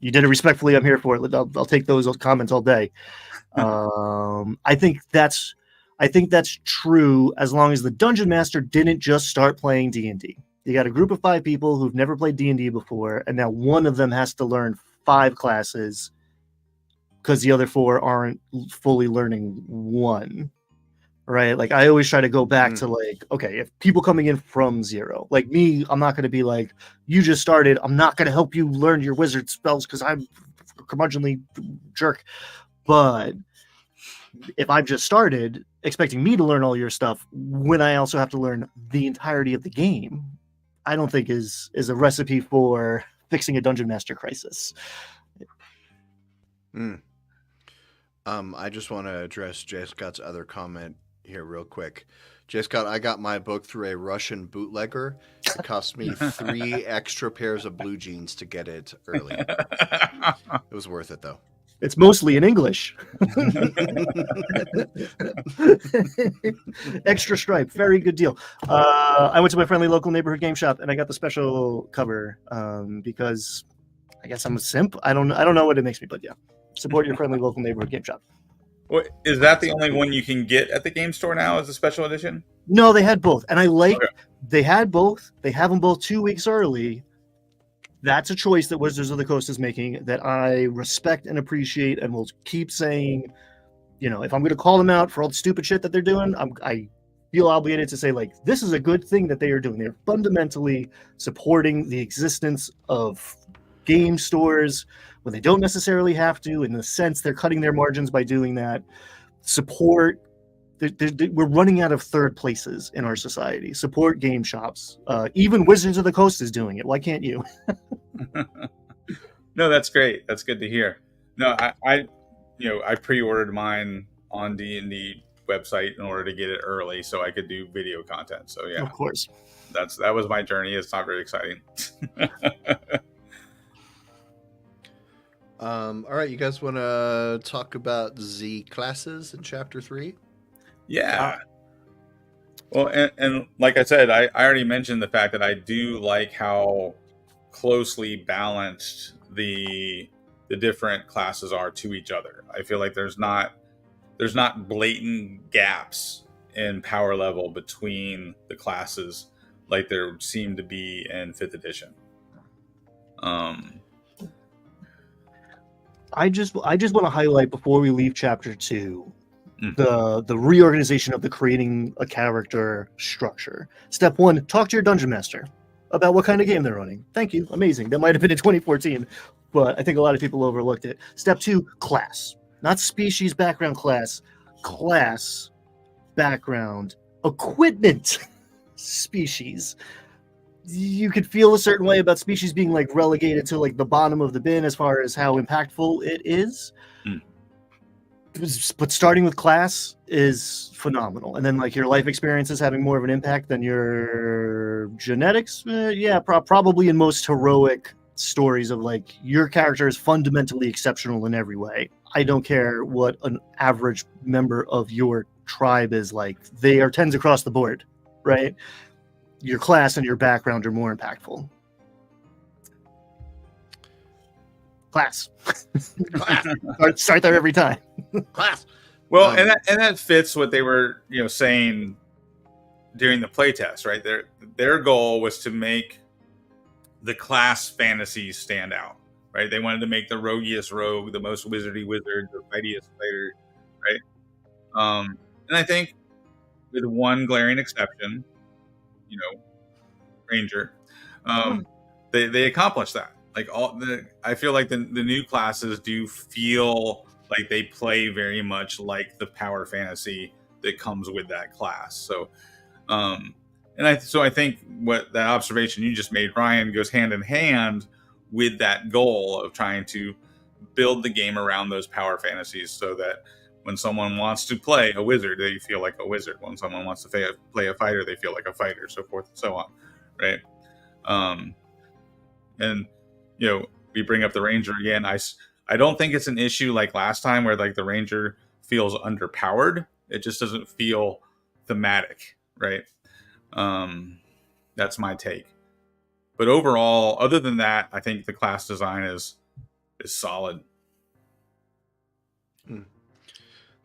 did it respectfully. I'm here for it. I'll take those comments all day. I think that's true as long as the Dungeon Master didn't just start playing D&D. You got a group of 5 people who've never played D&D before, and now one of them has to learn 5 classes because the other 4 aren't fully learning 1. Right, like I always try to go back to like, okay, if people coming in from 0, like me, I'm not going to be like, you just started, I'm not going to help you learn your wizard spells because I'm a curmudgeonly jerk. But if I've just started, expecting me to learn all your stuff when I also have to learn the entirety of the game, I don't think is a recipe for fixing a Dungeon Master crisis. I just want to address J. Scott's other comment here real quick. J. Scott, I got my book through a Russian bootlegger. It cost me 3 extra pairs of blue jeans to get it early. It was worth it, though. It's mostly in English. Extra stripe, very good deal. I went to my friendly local neighborhood game shop and I got the special cover because I guess I'm a simp. I don't know what it makes me, but yeah, support your friendly local neighborhood game shop. Well, is that the only one you can get at the game store now as a special edition? No, they had both. And they had both. They have them both 2 weeks early. That's a choice that Wizards of the Coast is making that I respect and appreciate and will keep saying, if I'm going to call them out for all the stupid shit that they're doing, I feel obligated to say, like, this is a good thing that they are doing. They're fundamentally supporting the existence of game stores when they don't necessarily have to. In the sense, they're cutting their margins by doing that. Support. We're running out of third places in our society. Support game shops. Even Wizards of the Coast is doing it. Why can't you? No, that's great. That's good to hear. No, I pre-ordered mine on D&D website in order to get it early so I could do video content. So yeah, of course, that was my journey. It's not very exciting. All right, you guys want to talk about Z classes in Chapter 3? Yeah. Well, and like I said, I already mentioned the fact that I do like how closely balanced the different classes are to each other. I feel like there's not blatant gaps in power level between the classes like there seemed to be in 5th edition. I just want to highlight before we leave chapter 2 Mm. the reorganization of the creating a character structure. Step 1, talk to your dungeon master about what kind of game they're running. Thank you. Amazing. That might have been in 2014, but I think a lot of people overlooked it. Step 2, class. Not species, background, class. Class, background, equipment, species. You could feel a certain way about species being like relegated to like the bottom of the bin as far as how impactful it is. Mm. But starting with class is phenomenal, and then like your life experiences having more of an impact than your genetics. Probably in most heroic stories of like your character is fundamentally exceptional in every way. I don't care what an average member of your tribe is like; they are tens across the board, right? Your class and your background are more impactful. Class. Start there every time. Class. Well, and that fits what they were, saying during the playtest, right? Their goal was to make the class fantasies stand out, right? They wanted to make the roguiest rogue, the most wizardy wizard, the fightiest fighter, right? And I think with one glaring exception, Ranger, they accomplished that. Like I feel like the new classes do feel like they play very much like the power fantasy that comes with that class. So, I think what that observation you just made, Ryan, goes hand in hand with that goal of trying to build the game around those power fantasies, so that when someone wants to play a wizard, they feel like a wizard. When someone wants to play a fighter, they feel like a fighter, so forth and so on, right? And we bring up the Ranger again. I don't think it's an issue like last time where like the Ranger feels underpowered. It just doesn't feel thematic, right? That's my take. But overall, other than that, I think the class design is solid.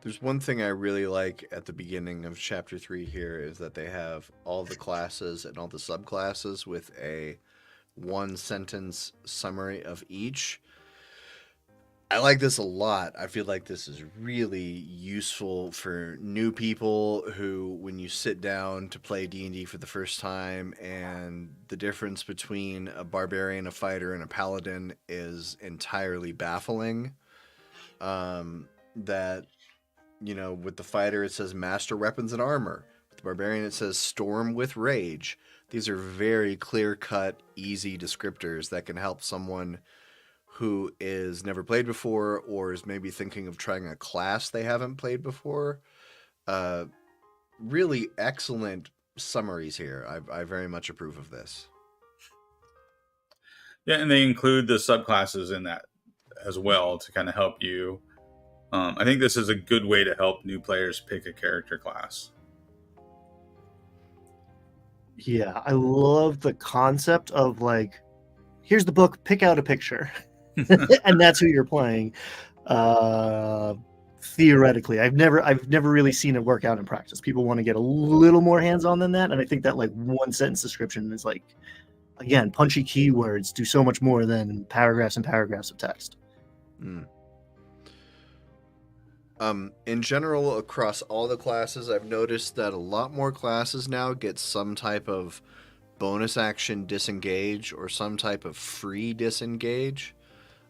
There's one thing I really like at the beginning of chapter 3 here is that they have all the classes and all the subclasses with a one sentence summary of each. I like this a lot. I feel like this is really useful for new people who, when you sit down to play D&D for the first time and the difference between a barbarian, a fighter, and a paladin is entirely baffling. That, with the fighter it says master weapons and armor. With the barbarian it says storm with rage. These are very clear-cut, easy descriptors that can help someone who is never played before or is maybe thinking of trying a class they haven't played before. Really excellent summaries here. I very much approve of this. Yeah, and they include the subclasses in that as well to kind of help you. I think this is a good way to help new players pick a character class. Yeah, I love the concept of like, here's the book, pick out a picture, and that's who you're playing. Theoretically, I've never really seen it work out in practice. People want to get a little more hands-on than that, and I think that like one sentence description is like, again, punchy keywords do so much more than paragraphs and paragraphs of text. In general, across all the classes, I've noticed that a lot more classes now get some type of bonus action disengage or some type of free disengage,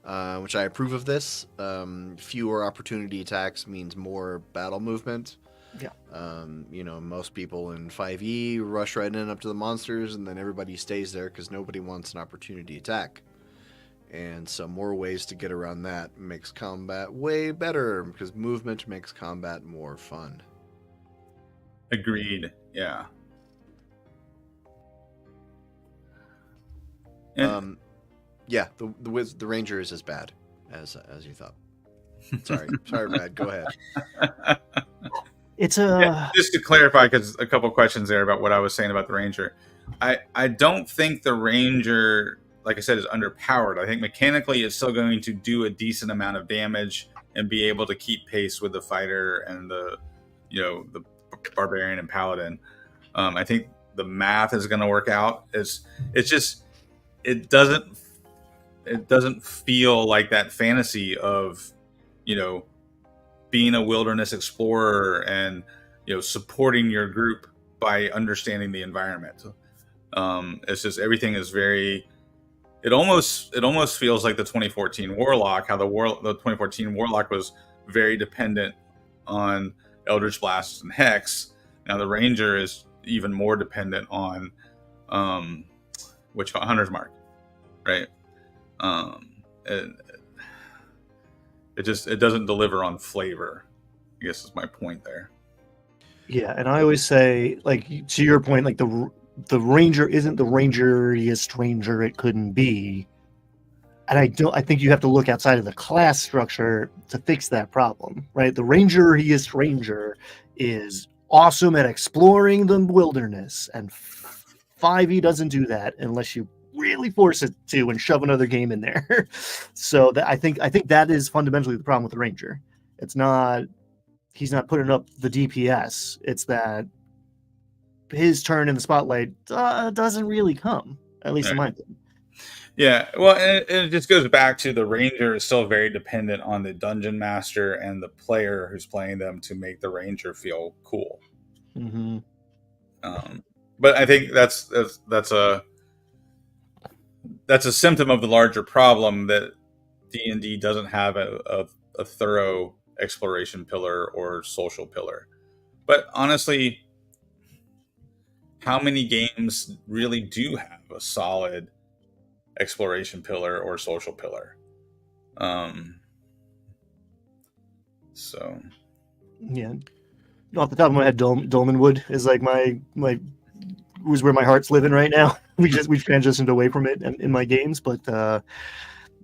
which I approve of this. Fewer opportunity attacks means more battle movement. Yeah. Most people in 5e rush right in up to the monsters, and then everybody stays there because nobody wants an opportunity attack. And so more ways to get around that makes combat way better because movement makes combat more fun. Agreed. Yeah. Yeah, the Ranger is as bad as you thought. Sorry, Brad. Go ahead. It's just to clarify, because a couple questions there about what I was saying about the Ranger. I don't think the Ranger, like I said, is underpowered. I think mechanically it's still going to do a decent amount of damage and be able to keep pace with the fighter and the barbarian and paladin. I think the math is going to work out. It it doesn't feel like that fantasy of, you know, being a wilderness explorer and, you know, supporting your group by understanding the environment. It's just everything is very. It almost feels like the 2014 Warlock. How the 2014 Warlock was very dependent on Eldritch Blast and Hex. Now the Ranger is even more dependent on Hunter's Mark, right? And it doesn't deliver on flavor, I guess is my point there. Yeah, and I always say, like, to your point, like the Ranger isn't the Rangeriest Ranger it couldn't be. And I think you have to look outside of the class structure to fix that problem, right? The Rangeriest Ranger is awesome at exploring the wilderness, and 5e doesn't do that unless you really force it to and shove another game in there. So I think that is fundamentally the problem with the Ranger. It's not he's not putting up the DPS. It's that his turn in the spotlight doesn't really come, at least in my opinion. Yeah, well, and it just goes back to the Ranger is still very dependent on the Dungeon Master and the player who's playing them to make the Ranger feel cool. Mm-hmm. But I think that's a symptom of the larger problem that D&D doesn't have a thorough exploration pillar or social pillar. But honestly, how many games really do have a solid exploration pillar or social pillar? So yeah, off the top of my head, Dolmenwood is like my was where my heart's living right now. We've transitioned away from it in my games, but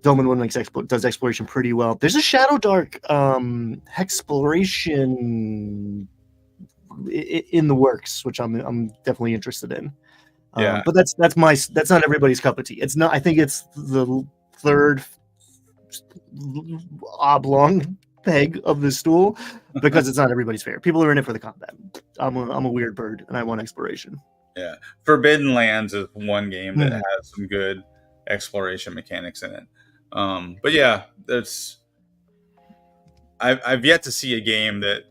Dolmenwood does exploration pretty well. There's a Shadow Dark exploration in the works, which I'm definitely interested in. yeah, but that's not everybody's cup of tea. It's not. I think it's the third oblong peg of the stool because it's not everybody's favorite. People are in it for the combat. I'm a weird bird and I want exploration. Yeah, Forbidden Lands is one game that has some good exploration mechanics in it. But yeah, I've yet to see a game that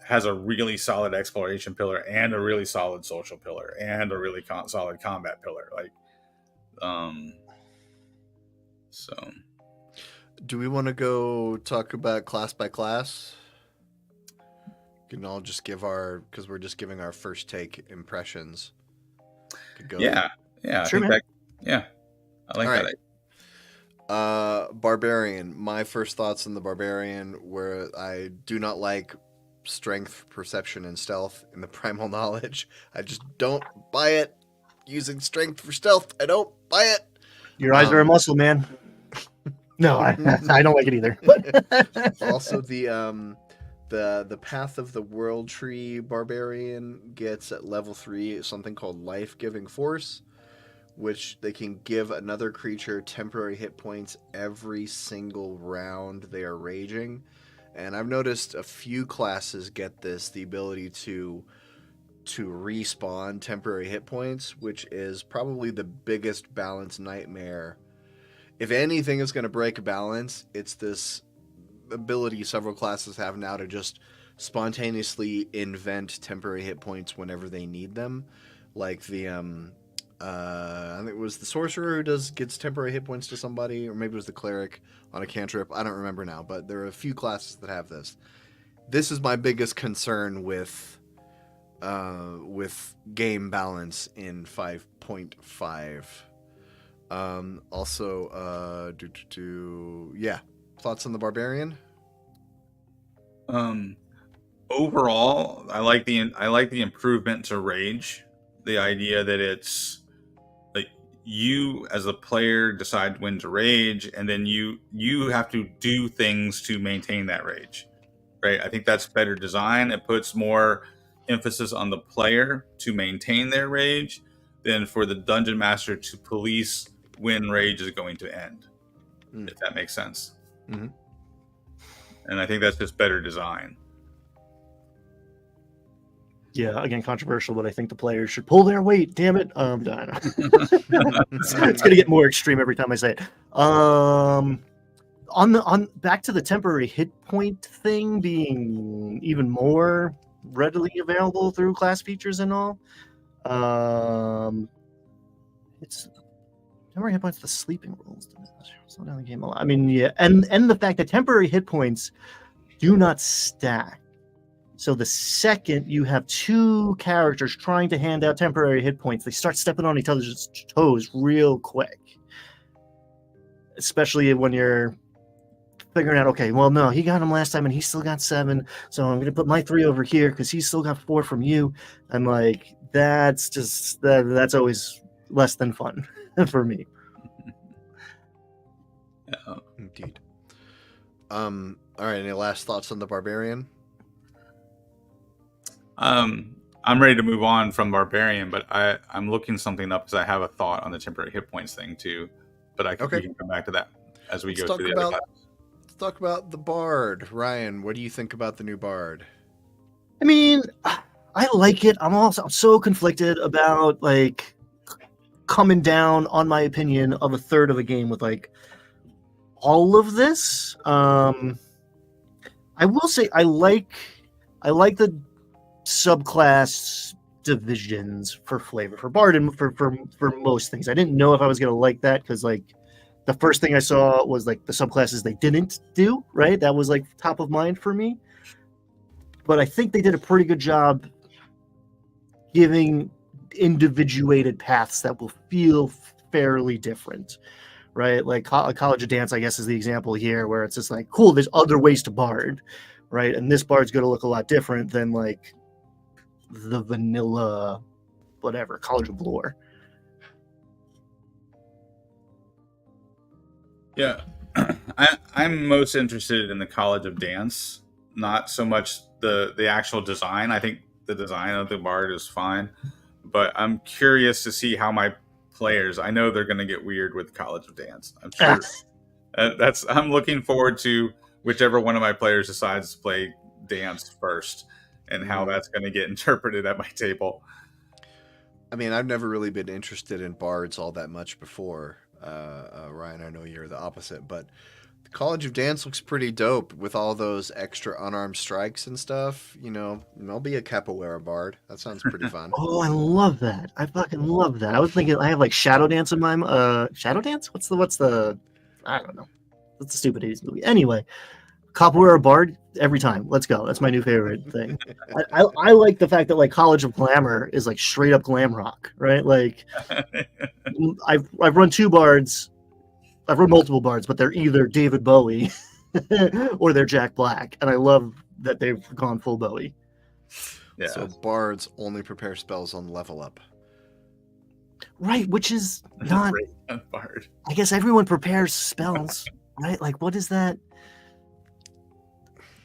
has a really solid exploration pillar and a really solid social pillar and a really solid combat pillar. So, do we want to go talk about class by class? We can all just give because we're just giving our first take impressions. Yeah, sure, man. I like that. Barbarian. My first thoughts on the Barbarian were I do not like strength, perception, and stealth in the primal knowledge. I just don't buy it. Using strength for stealth, I don't buy it. Your eyes are a muscle, man. No, I don't like it either. Also, the Path of the World Tree Barbarian gets at level 3 something called Life-Giving Force, which they can give another creature temporary hit points every single round they are raging. And I've noticed a few classes get this, the ability to respawn temporary hit points, which is probably the biggest balance nightmare. If anything is going to break a balance, it's this ability several classes have now to just spontaneously invent temporary hit points whenever they need them. Like the I think it was the sorcerer who gets temporary hit points to somebody, or maybe it was the cleric on a cantrip. I don't remember now, but there are a few classes that have this. This is my biggest concern with game balance in 5.5. Also, thoughts on the Barbarian? Overall, I like the improvement to rage. The idea that it's like you as a player decide when to rage, and then you have to do things to maintain that rage, right? I think that's better design. It puts more emphasis on the player to maintain their rage than for the dungeon master to police when rage is going to end, if that makes sense. Mm-hmm. And I think that's just better design. Yeah, again, controversial, but I think the players should pull their weight. Damn it. I don't know. It's gonna get more extreme every time I say it. On back to the temporary hit point thing being even more readily available through class features and all. It's temporary hit points, the sleeping rules. Slow down the game a lot. I mean, yeah, and the fact that temporary hit points do not stack. So the second you have two characters trying to hand out temporary hit points, they start stepping on each other's toes real quick. Especially when you're figuring out, okay, well, no, he got him last time and he still got 7, so I'm going to put my 3 over here because he's still got 4 from you. I'm like, that's always less than fun for me. Indeed. All right, any last thoughts on the Barbarian? I'm ready to move on from Barbarian, but I'm looking something up because I have a thought on the temporary hit points thing too. But we can come back to that as we go through the other classes. Let's talk about the Bard. Ryan, what do you think about the new Bard? I mean, I like it. I'm so conflicted about like coming down on my opinion of a third of a game with like all of this. I will say I like the subclass divisions for flavor for Bard and for most things. I didn't know if I was gonna like that because like the first thing I saw was like the subclasses they didn't do, right? That was like top of mind for me. But I think they did a pretty good job giving individuated paths that will feel fairly different, right? Like College of Dance, I guess, is the example here where it's just like, cool, there's other ways to Bard, right? And this Bard's going to look a lot different than like the vanilla, whatever, College of Lore. Yeah, I'm most interested in the College of Dance, not so much the actual design. I think the design of the Bard is fine, but I'm curious to see how my players. I know they're going to get weird with College of Dance. I'm sure. I'm looking forward to whichever one of my players decides to play Dance first, and how that's going to get interpreted at my table. I mean, I've never really been interested in Bards all that much before. Ryan, I know you're the opposite, but the College of Dance looks pretty dope with all those extra unarmed strikes and stuff. You know, I'll be a capoeira bard. That sounds pretty fun. Oh, I love that. I fucking love that. I was thinking I have like Shadow Dance in my Shadow Dance? What's the I don't know. That's a stupid 80s movie. Anyway, capoeira bard every time. Let's go. That's my new favorite thing. I like the fact that like College of Glamour is like straight up glam rock, right? Like I've run 2 bards. I've run multiple bards, but they're either David Bowie or they're Jack Black, and I love that they've gone full Bowie. Yeah. So Bards only prepare spells on level up. Right, which is not Bard. I guess everyone prepares spells, right? Like what is that?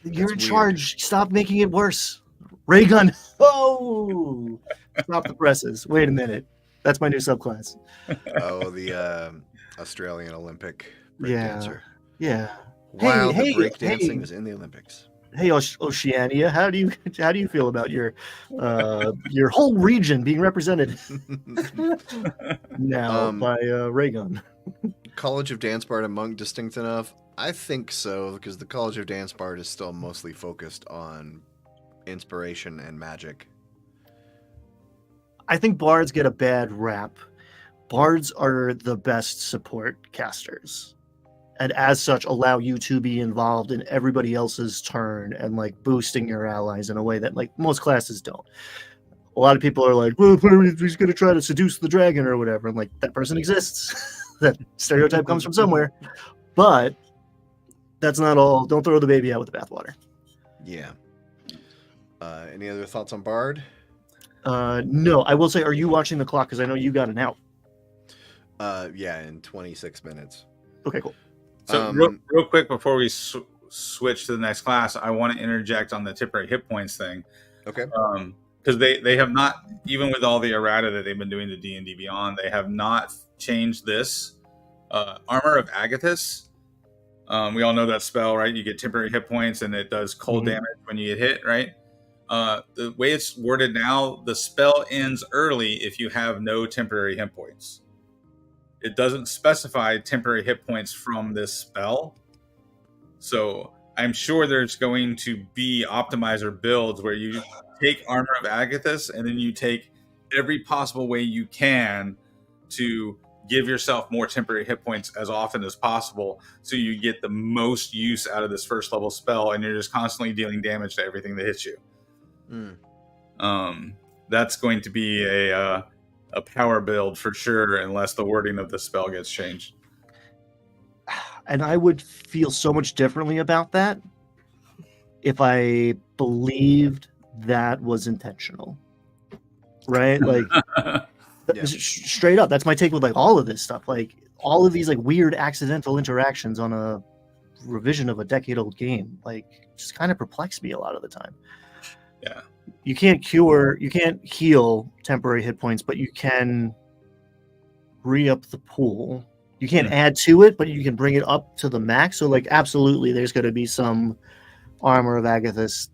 You're in charge. Stop making it worse. Ray gun. Oh, stop the presses. Wait a minute. That's my new subclass. Oh, the Australian Olympic breakdancer. Yeah. Wow, the breakdancing is in the Olympics. Hey, Oceania, how do you feel about your whole region being represented now by Raygun? College of Dance Bard and Monk distinct enough? I think so, because the College of Dance Bard is still mostly focused on inspiration and magic. I think bards get a bad rap. Bards are the best support casters, and as such allow you to be involved in everybody else's turn and like boosting your allies in a way that like most classes don't. A lot of people are like, well, he's going to try to seduce the dragon or whatever. I'm like, that person exists. That stereotype comes from somewhere. But that's not all. Don't throw the baby out with the bathwater. Yeah. Any other thoughts on Bard? No, I will say, are you watching the clock? Because I know you got an out. Yeah, in 26 minutes. Okay, cool. So real quick before we switch to the next class, I want to interject on the temporary hit points thing. Okay. Because they have not, even with all the errata that they've been doing to D&D Beyond, they have not changed this. Armor of Agathis. We all know that spell, right? You get temporary hit points and it does cold damage when you get hit, right? The way it's worded now, the spell ends early if you have no temporary hit points. It doesn't specify temporary hit points from this spell. So I'm sure there's going to be optimizer builds where you take Armor of Agathis and then you take every possible way you can to give yourself more temporary hit points as often as possible so you get the most use out of this first level spell and you're just constantly dealing damage to everything that hits you. That's going to be a power build for sure unless the wording of the spell gets changed. And I would feel so much differently about that if I believed that was intentional. Right? Like Yeah. straight up, that's my take with like all of this stuff. Like all of these like weird accidental interactions on a revision of a decade-old game, like just kind of perplex me a lot of the time. Yeah. You can't heal temporary hit points, but you can re-up the pool. You can't add to it, but you can bring it up to the max. So, like, absolutely, there's going to be some Armor of Agathis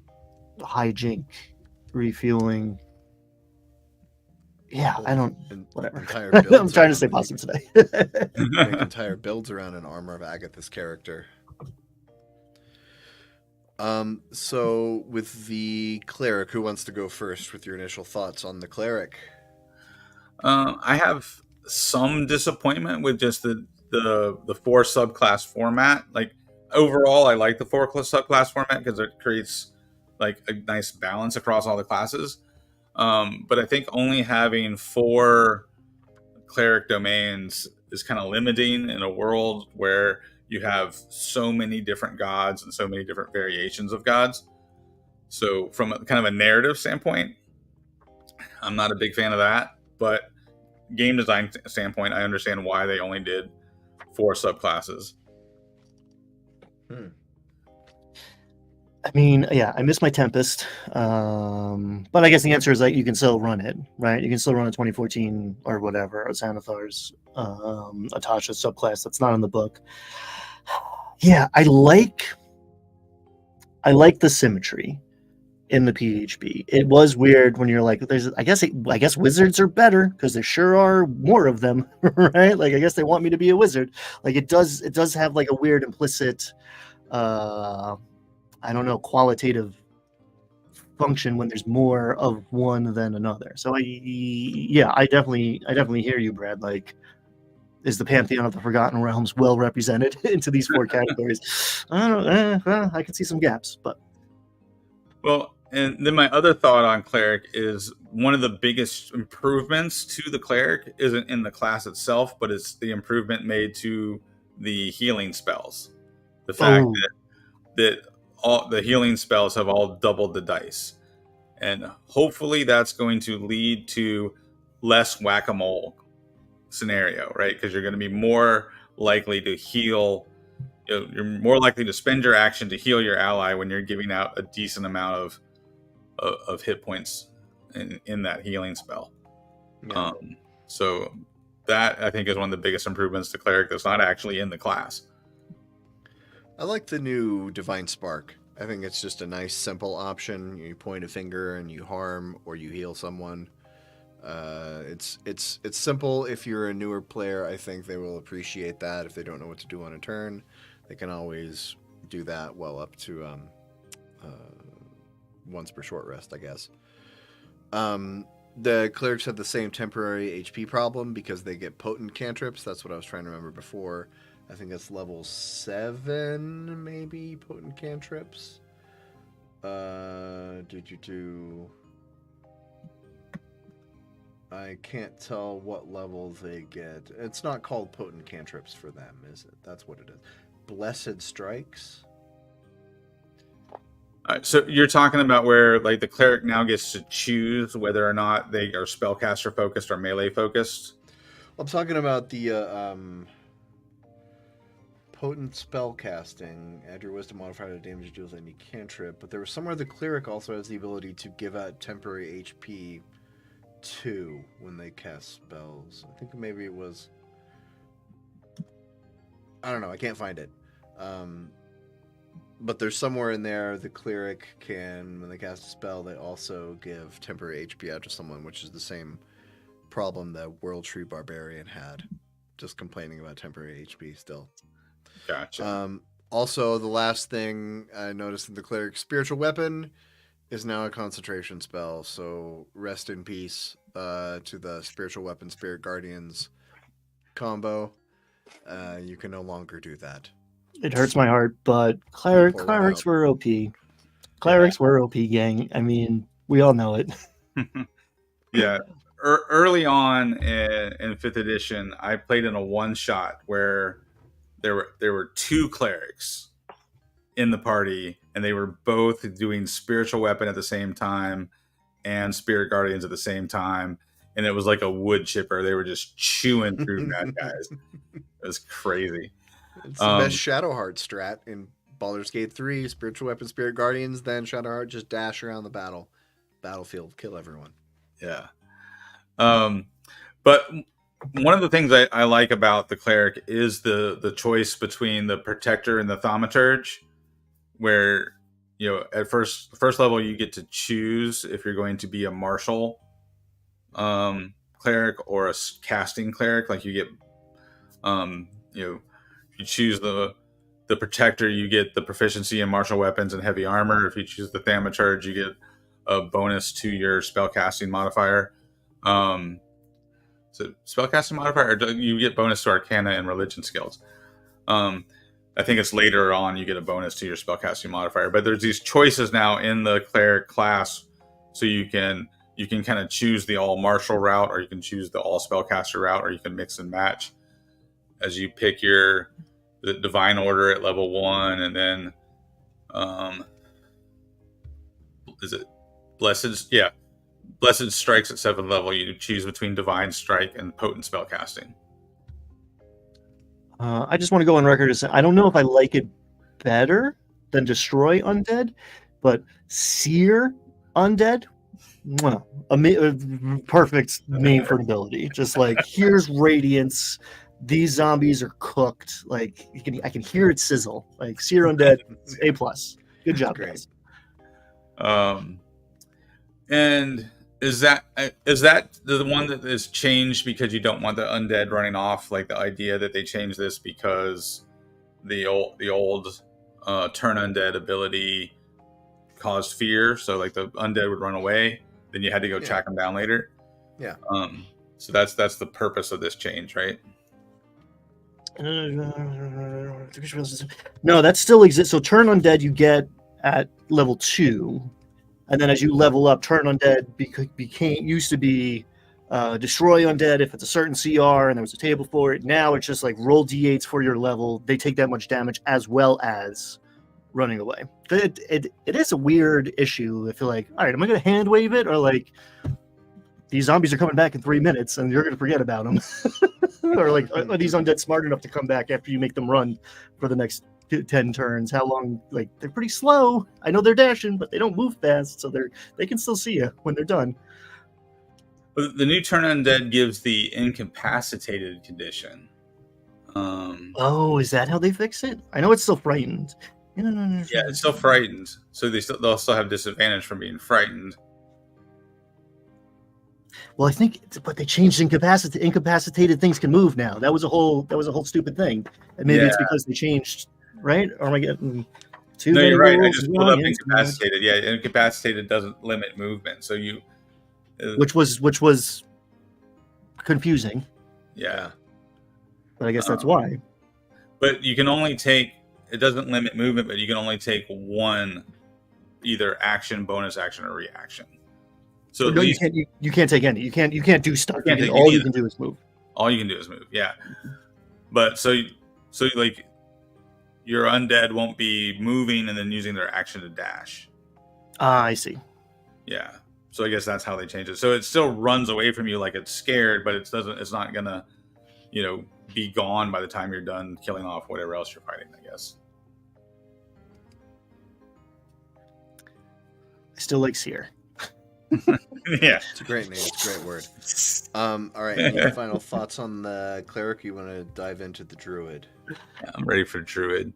hijink refueling. Yeah, I don't. Whatever. Entire I'm builds trying to around stay it. positive today. Make entire builds around an Armor of Agathis character. So with the cleric, who wants to go first with your initial thoughts on the cleric? I have some disappointment with just the 4 subclass format. Like overall, I like the 4 subclass format because it creates like a nice balance across all the classes. But I think only having 4 cleric domains is kind of limiting in a world where you have so many different gods and so many different variations of gods. So from a kind of a narrative standpoint, I'm not a big fan of that. But game design standpoint, I understand why they only did 4 subclasses. I mean, yeah, I miss my Tempest, but I guess the answer is that you can still run it, right? You can still run a 2014 or whatever, Xanathar's Atasha subclass that's not in the book. Yeah, I like the symmetry in the PHB. It was weird when you're like, I guess wizards are better because there sure are more of them, right? Like I guess they want me to be a wizard. Like it does have like a weird implicit I don't know, qualitative function when there's more of one than another. So I definitely hear you, Brad. Like, is the Pantheon of the Forgotten Realms well represented into these 4 categories? I don't know. I can see some gaps, but Well, and then my other thought on cleric is one of the biggest improvements to the cleric isn't in the class itself, but it's the improvement made to the healing spells. The fact that all the healing spells have all doubled the dice, and hopefully that's going to lead to less whack-a-mole scenario, right? Because you're going to be more likely to heal. You're more likely to spend your action to heal your ally when you're giving out a decent amount of hit points in that healing spell. Yeah. So that I think is one of the biggest improvements to cleric that's not actually in the class. I like the new Divine Spark. I think it's just a nice, simple option. You point a finger and you harm or you heal someone. It's simple. If you're a newer player, I think they will appreciate that. If they don't know what to do on a turn, they can always do that well up to once per short rest, I guess. The clerics have the same temporary HP problem because they get potent cantrips. That's what I was trying to remember before. I think it's level 7, maybe, potent cantrips. I can't tell what level they get. It's not called potent cantrips for them, is it? That's what it is. Blessed strikes? So you're talking about where like the cleric now gets to choose whether or not they are spellcaster focused or melee focused? I'm talking about the potent spell casting. Add your wisdom modifier to damage deals any cantrip. But there was somewhere the cleric also has the ability to give out temporary HP too when they cast spells. I think maybe it was. I don't know. I can't find it. but there's somewhere in there the cleric can, when they cast a spell, they also give temporary HP out to someone, which is the same problem that World Tree Barbarian had. Just complaining about temporary HP still. Gotcha. Also, the last thing I noticed in the cleric, spiritual weapon is now a concentration spell. So rest in peace to the spiritual weapon spirit guardians combo. You can no longer do that. It hurts my heart, but Pull it clerics out. were OP. Clerics were OP, gang. I mean, we all know it. Yeah. Early on in fifth edition, I played in a one shot where there were two clerics in the party, and they were both doing spiritual weapon at the same time and spirit guardians at the same time, and it was like a wood chipper. They were just chewing through bad guys. It was crazy. It's the best Shadowheart strat in Baldur's Gate 3, spiritual weapon, spirit guardians, then Shadowheart, just dash around the battlefield, kill everyone. Yeah. But one of the things I like about the cleric is the choice between the protector and the thaumaturge, where at first level you get to choose if you're going to be a martial cleric or a casting cleric. Like you get you choose the protector, you get the proficiency in martial weapons and heavy armor. If you choose the thaumaturge, you get a bonus to your spellcasting modifier. So spellcasting modifier, or you get bonus to Arcana and religion skills. I think it's later on you get a bonus to your spellcasting modifier. But there's these choices now in the cleric class, so you can kind of choose the all martial route, or you can choose the all spellcaster route, or you can mix and match as you pick the divine order at level 1, and then is it blessed? Yeah. Blessed strikes at 7th level. You choose between divine strike and potent spellcasting. I just want to go on record as I don't know if I like it better than destroy undead, but sear undead, a perfect name for an ability. Just like, here's radiance. These zombies are cooked. Like I can hear it sizzle. Like sear undead, A+. Good job, guys. And is that the one that is changed because you don't want the undead running off? Like the idea that they changed this because the old turn undead ability caused fear, so like the undead would run away, then you had to go track them down later. Yeah. So that's the purpose of this change, right? No, that still exists. So turn undead you get at level 2. And then as you level up, turn undead used to be destroy undead if it's a certain CR and there was a table for it. Now it's just like roll d8s for your level. They take that much damage as well as running away. It is a weird issue. I feel like, all right, am I going to hand wave it, or like these zombies are coming back in 3 minutes and you're going to forget about them? Or like, are these undead smart enough to come back after you make them run for the next 10 turns? How long? Like, they're pretty slow. I know they're dashing, but they don't move fast, so they can still see you when they're done. The new turn undead gives the incapacitated condition. Oh, is that how they fix it? I know it's still frightened. Yeah, it's still frightened, so they'll still have disadvantage from being frightened. Well, I think, but they changed incapacitated things can move now. That was a whole stupid thing, and maybe it's because they changed, right? Or am I getting too many you're right. I rules? just pulled up incapacitated. Yeah, incapacitated doesn't limit movement, so you, which was confusing. Yeah, but I guess that's why. But you can only take. It doesn't limit movement, but you can only take one, either action, bonus action, or reaction. So no, you can't take any. You can't do stuff. All you can do is move. All you can do is move. Yeah, but so like your undead won't be moving and then using their action to dash. I see. Yeah. So I guess that's how they change it. So it still runs away from you like it's scared, but it's not gonna, be gone by the time you're done killing off whatever else you're fighting, I guess. I still like seer. Yeah, it's a great name. It's a great word. All right. Any final thoughts on the cleric? You want to dive into the druid? Yeah, I'm ready for druid.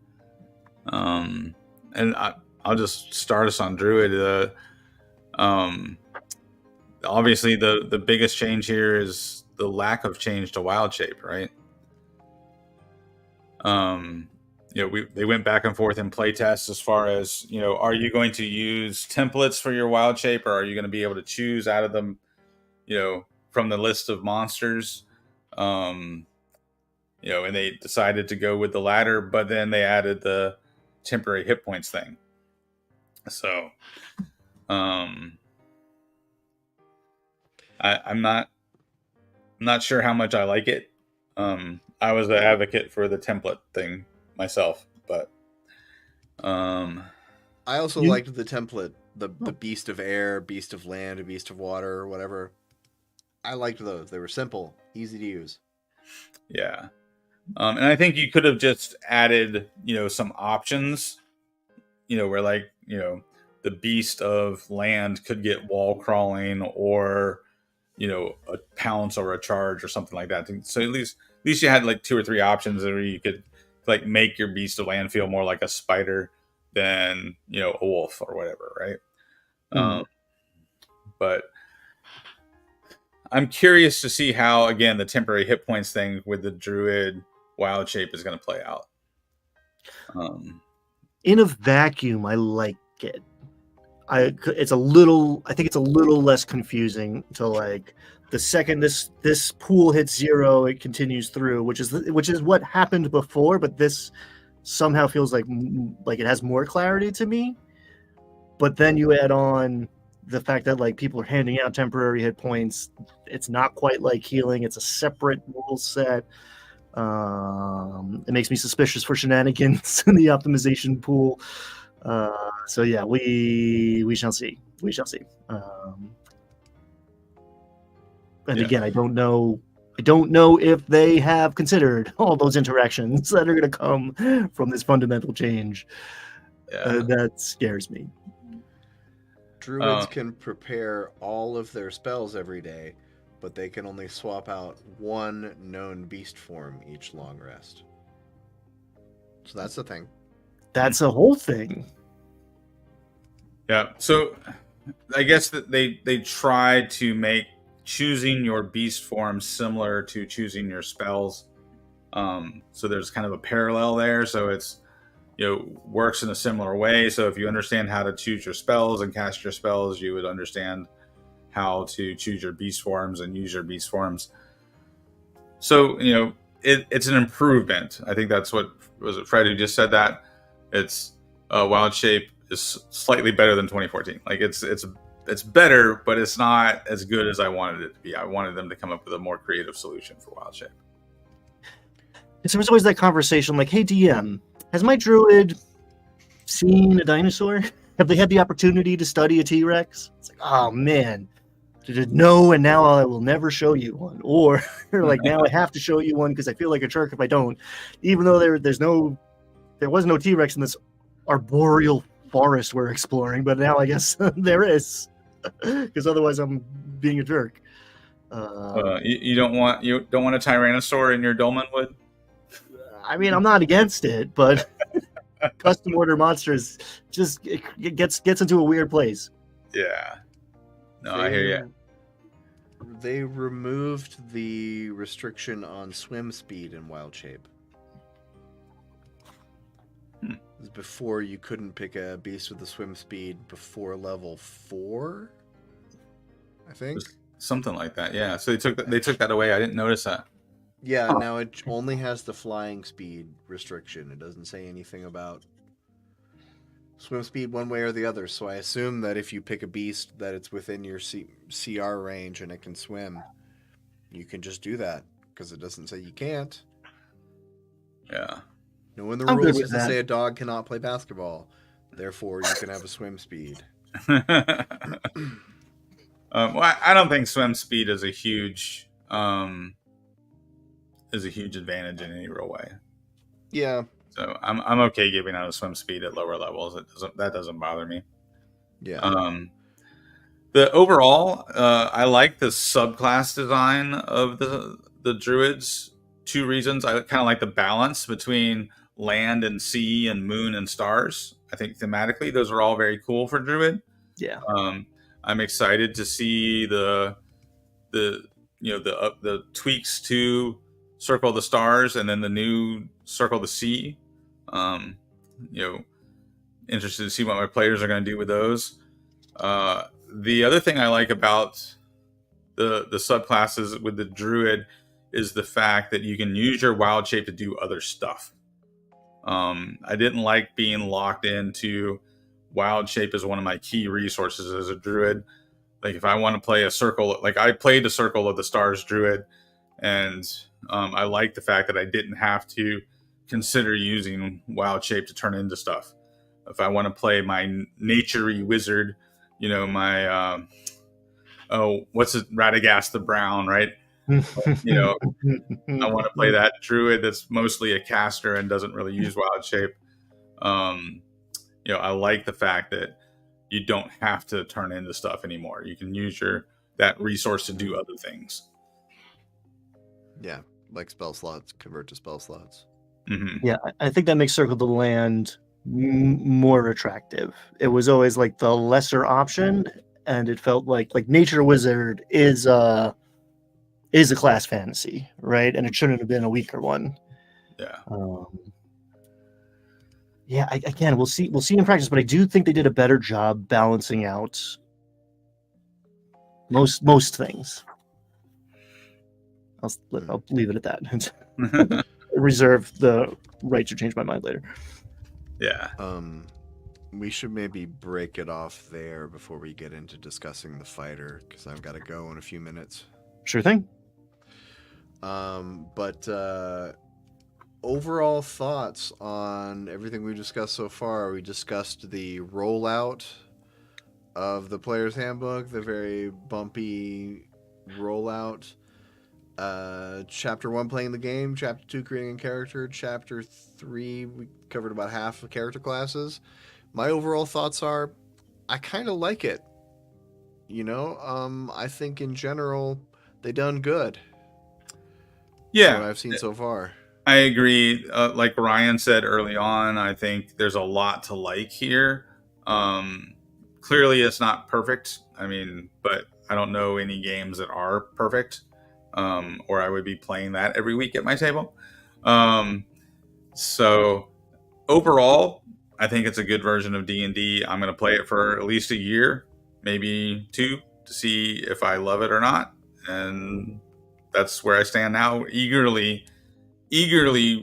and I'll just start us on Druid. Um, Obviously, the biggest change here is the lack of change to Wild Shape, right? They went back and forth in playtests as far as, are you going to use templates for your Wild Shape, or are you going to be able to choose out of them, from the list of monsters? And they decided to go with the latter, but then they added the temporary hit points thing. So, I'm not sure how much I like it. I was an advocate for the template thing myself, but I also liked the template, the Beast of Air, Beast of Land, Beast of Water, or whatever. I liked those. They were simple, easy to use. Yeah. And I think you could have just added, some options, where the Beast of Land could get wall crawling, or, a pounce or a charge or something like that. So at least you had like 2 or 3 options where you could like make your Beast of Land feel more like a spider than, a wolf or whatever. Right. But I'm curious to see how, again, the temporary hit points thing with the Druid Wild Shape is going to play out. In a vacuum, I like it. I think it's a little less confusing to like the second this pool hits 0, it continues through, which is what happened before, but this somehow feels like it has more clarity to me. But then you add on the fact that like people are handing out temporary hit points. It's not quite like healing. It's a separate rule set. It makes me suspicious for shenanigans in the optimization pool. So yeah, we shall see. We shall see. Again, I don't know if they have considered all those interactions that are going to come from this fundamental change. That scares me. Druids can prepare all of their spells every day, but they can only swap out 1 known beast form each long rest. So that's the thing. That's a whole thing. Yeah. So I guess that they tried to make choosing your beast form similar to choosing your spells. So there's kind of a parallel there. So it's, works in a similar way. So if you understand how to choose your spells and cast your spells, you would understand how to choose your beast forms and use your beast forms. So, it's an improvement. I think that's what was it, Fred, who just said that. It's Wild Shape is slightly better than 2014. Like it's better, but it's not as good as I wanted it to be. I wanted them to come up with a more creative solution for Wild Shape. There was always that conversation like, hey, DM, has my druid seen a dinosaur? Have they had the opportunity to study a T-Rex? It's like, oh, man. No, and now I will never show you one. Or like, now I have to show you one because I feel like a jerk if I don't. Even though there was no T-Rex in this arboreal forest we're exploring, but now I guess there is. Because otherwise I'm being a jerk. You don't want a Tyrannosaur in your Dolmen Wood? I mean, I'm not against it, but custom order monsters just it gets into a weird place. Yeah. No, I hear you. They removed the restriction on swim speed in Wild Shape. Before, you couldn't pick a beast with a swim speed before level 4, I think. Something like that, yeah. So they took that away. I didn't notice that. Yeah, now it only has the flying speed restriction. It doesn't say anything about swim speed one way or the other. So I assume that if you pick a beast that it's within your CR range and it can swim, you can just do that because it doesn't say you can't. Yeah. No, in the rules doesn't say a dog cannot play basketball. Therefore, you can have a swim speed. Well, I don't think swim speed is a huge advantage in any real way. Yeah. So I'm okay giving out a swim speed at lower levels. That doesn't bother me. Yeah. The overall, I like the subclass design of the druids. 2 reasons. I kind of like the balance between land and sea and moon and stars. I think thematically those are all very cool for Druid. Yeah. I'm excited to see the the tweaks to Circle of the Stars and then the new Circle of the Sea. Um, you know, interested to see what my players are going to do with those. The other thing I like about the subclasses with the Druid is the fact that you can use your wild shape to do other stuff. I didn't like being locked into wild shape as one of my key resources as a Druid. Like if I want to play a circle, like I played the Circle of the Stars Druid, and I like the fact that I didn't have to consider using wild shape to turn into stuff. If I want to play my naturey wizard, my what's it, Radagast the Brown, right? I want to play that Druid that's mostly a caster and doesn't really use wild shape. I like the fact that you don't have to turn into stuff anymore. You can use that resource to do other things. Yeah, like spell slots, convert to spell slots. Mm-hmm. Yeah, I think that makes Circle of the Land more attractive. It was always like the lesser option, and it felt like Nature Wizard is a class fantasy, right? And it shouldn't have been a weaker one. Yeah. Again, we'll see in practice, but I do think they did a better job balancing out most things. I'll leave it at that. Reserve the right to change my mind later. Yeah. We should maybe break it off there before we get into discussing the fighter, because I've got to go in a few minutes. Sure thing. But overall thoughts on everything we discussed so far. We discussed the rollout of the player's handbook, the very bumpy rollout. Chapter 1, playing the game. Chapter 2, creating a character. Chapter 3, we covered about half of character classes. My overall thoughts are, I kind of like it. I think in general, they done good. Yeah. What I've seen so far. I agree. Like Ryan said early on, I think there's a lot to like here. Clearly, it's not perfect. But I don't know any games that are perfect, or I would be playing that every week at my table. So overall, I think it's a good version of D&D. I'm going to play it for at least a year, maybe 2, to see if I love it or not. And that's where I stand now, eagerly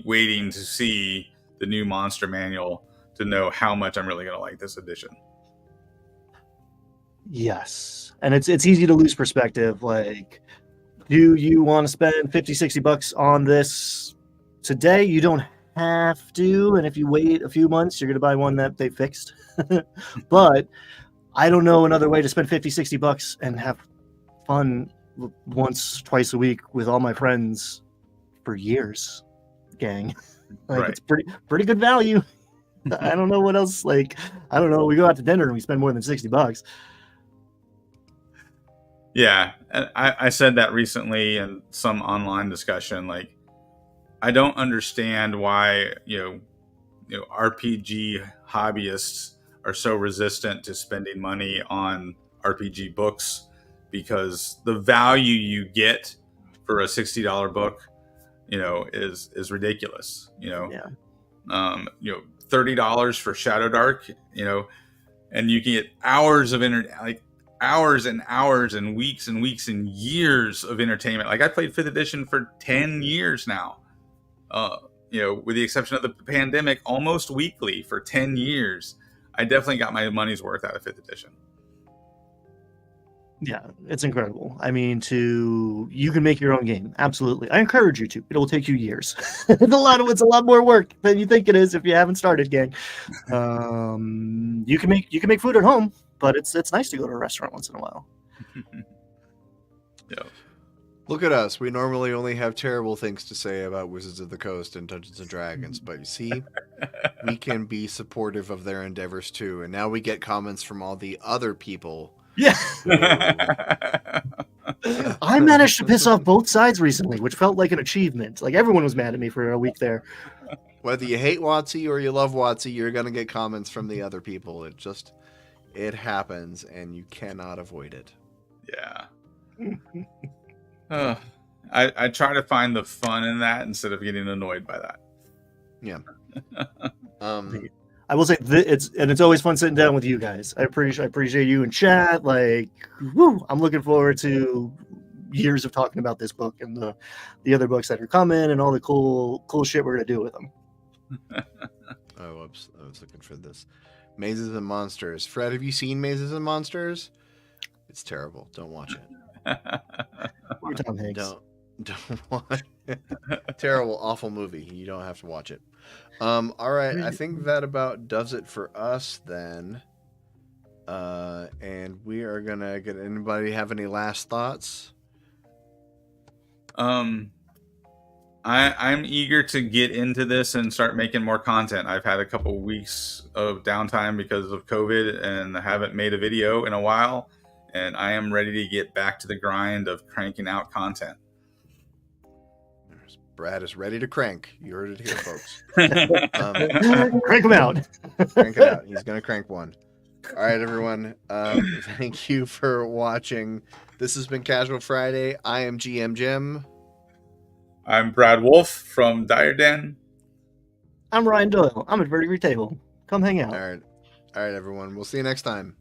waiting to see the new monster manual to know how much I'm really going to like this edition. Yes. And it's easy to lose perspective. Like, do you want to spend $50-$60 on this today? You don't have to. And if you wait a few months, you're going to buy one that they fixed. But I don't know another way to spend $50-$60 and have fun once, twice a week with all my friends for years, gang. Right. It's pretty good value. I don't know what else. I don't know. We go out to dinner and we spend more than $60. Yeah, I said that recently in some online discussion. Like, I don't understand why RPG hobbyists are so resistant to spending money on RPG books, because the value you get for a $60 book, is ridiculous. Yeah. $30 for Shadow Dark, and you can get hours of hours and hours and weeks and years of entertainment. Like, I played 5th edition for 10 years now, with the exception of the pandemic, almost weekly for 10 years. I definitely got my money's worth out of 5th edition. Yeah, it's incredible. You can make your own game. Absolutely. I encourage you to. It will take you years. It's a lot more work than you think it is if you haven't started, gang. You can make food at home, but it's nice to go to a restaurant once in a while. Yeah. Look at us. We normally only have terrible things to say about Wizards of the Coast and Dungeons and Dragons, but you see, we can be supportive of their endeavors too. And now we get comments from all the other people. Yeah. I managed to piss off both sides recently, which felt like an achievement. Like everyone was mad at me for a week there. Whether you hate WotC or you love WotC, you're gonna get comments from the other people. It happens, and you cannot avoid it. Yeah. I try to find the fun in that instead of getting annoyed by that. Yeah. I will say it's always fun sitting down with you guys. I appreciate you in chat. Like, woo, I'm looking forward to years of talking about this book and the other books that are coming and all the cool shit we're gonna do with them. Oh, whoops! I was looking for this. Mazes and Monsters. Fred, have you seen Mazes and Monsters? It's terrible. Don't watch it. Poor Tom Hanks. Don't watch it. Terrible, awful movie. You don't have to watch it. All right, I think that about does it for us then. And we are gonna get. Anybody have any last thoughts? I'm eager to get into this and start making more content. I've had a couple weeks of downtime because of COVID and I haven't made a video in a while, and I am ready to get back to the grind of cranking out content. Brad is ready to crank. You heard it here, folks. Crank them out. Crank it out. He's gonna crank one. All right, everyone. Thank you for watching. This has been Casual Friday. I am GM Jim. I'm Brad Wolf from Dire Den. I'm Ryan Doyle. I'm at Vertigree Table. Come hang out. All right, everyone. We'll see you next time.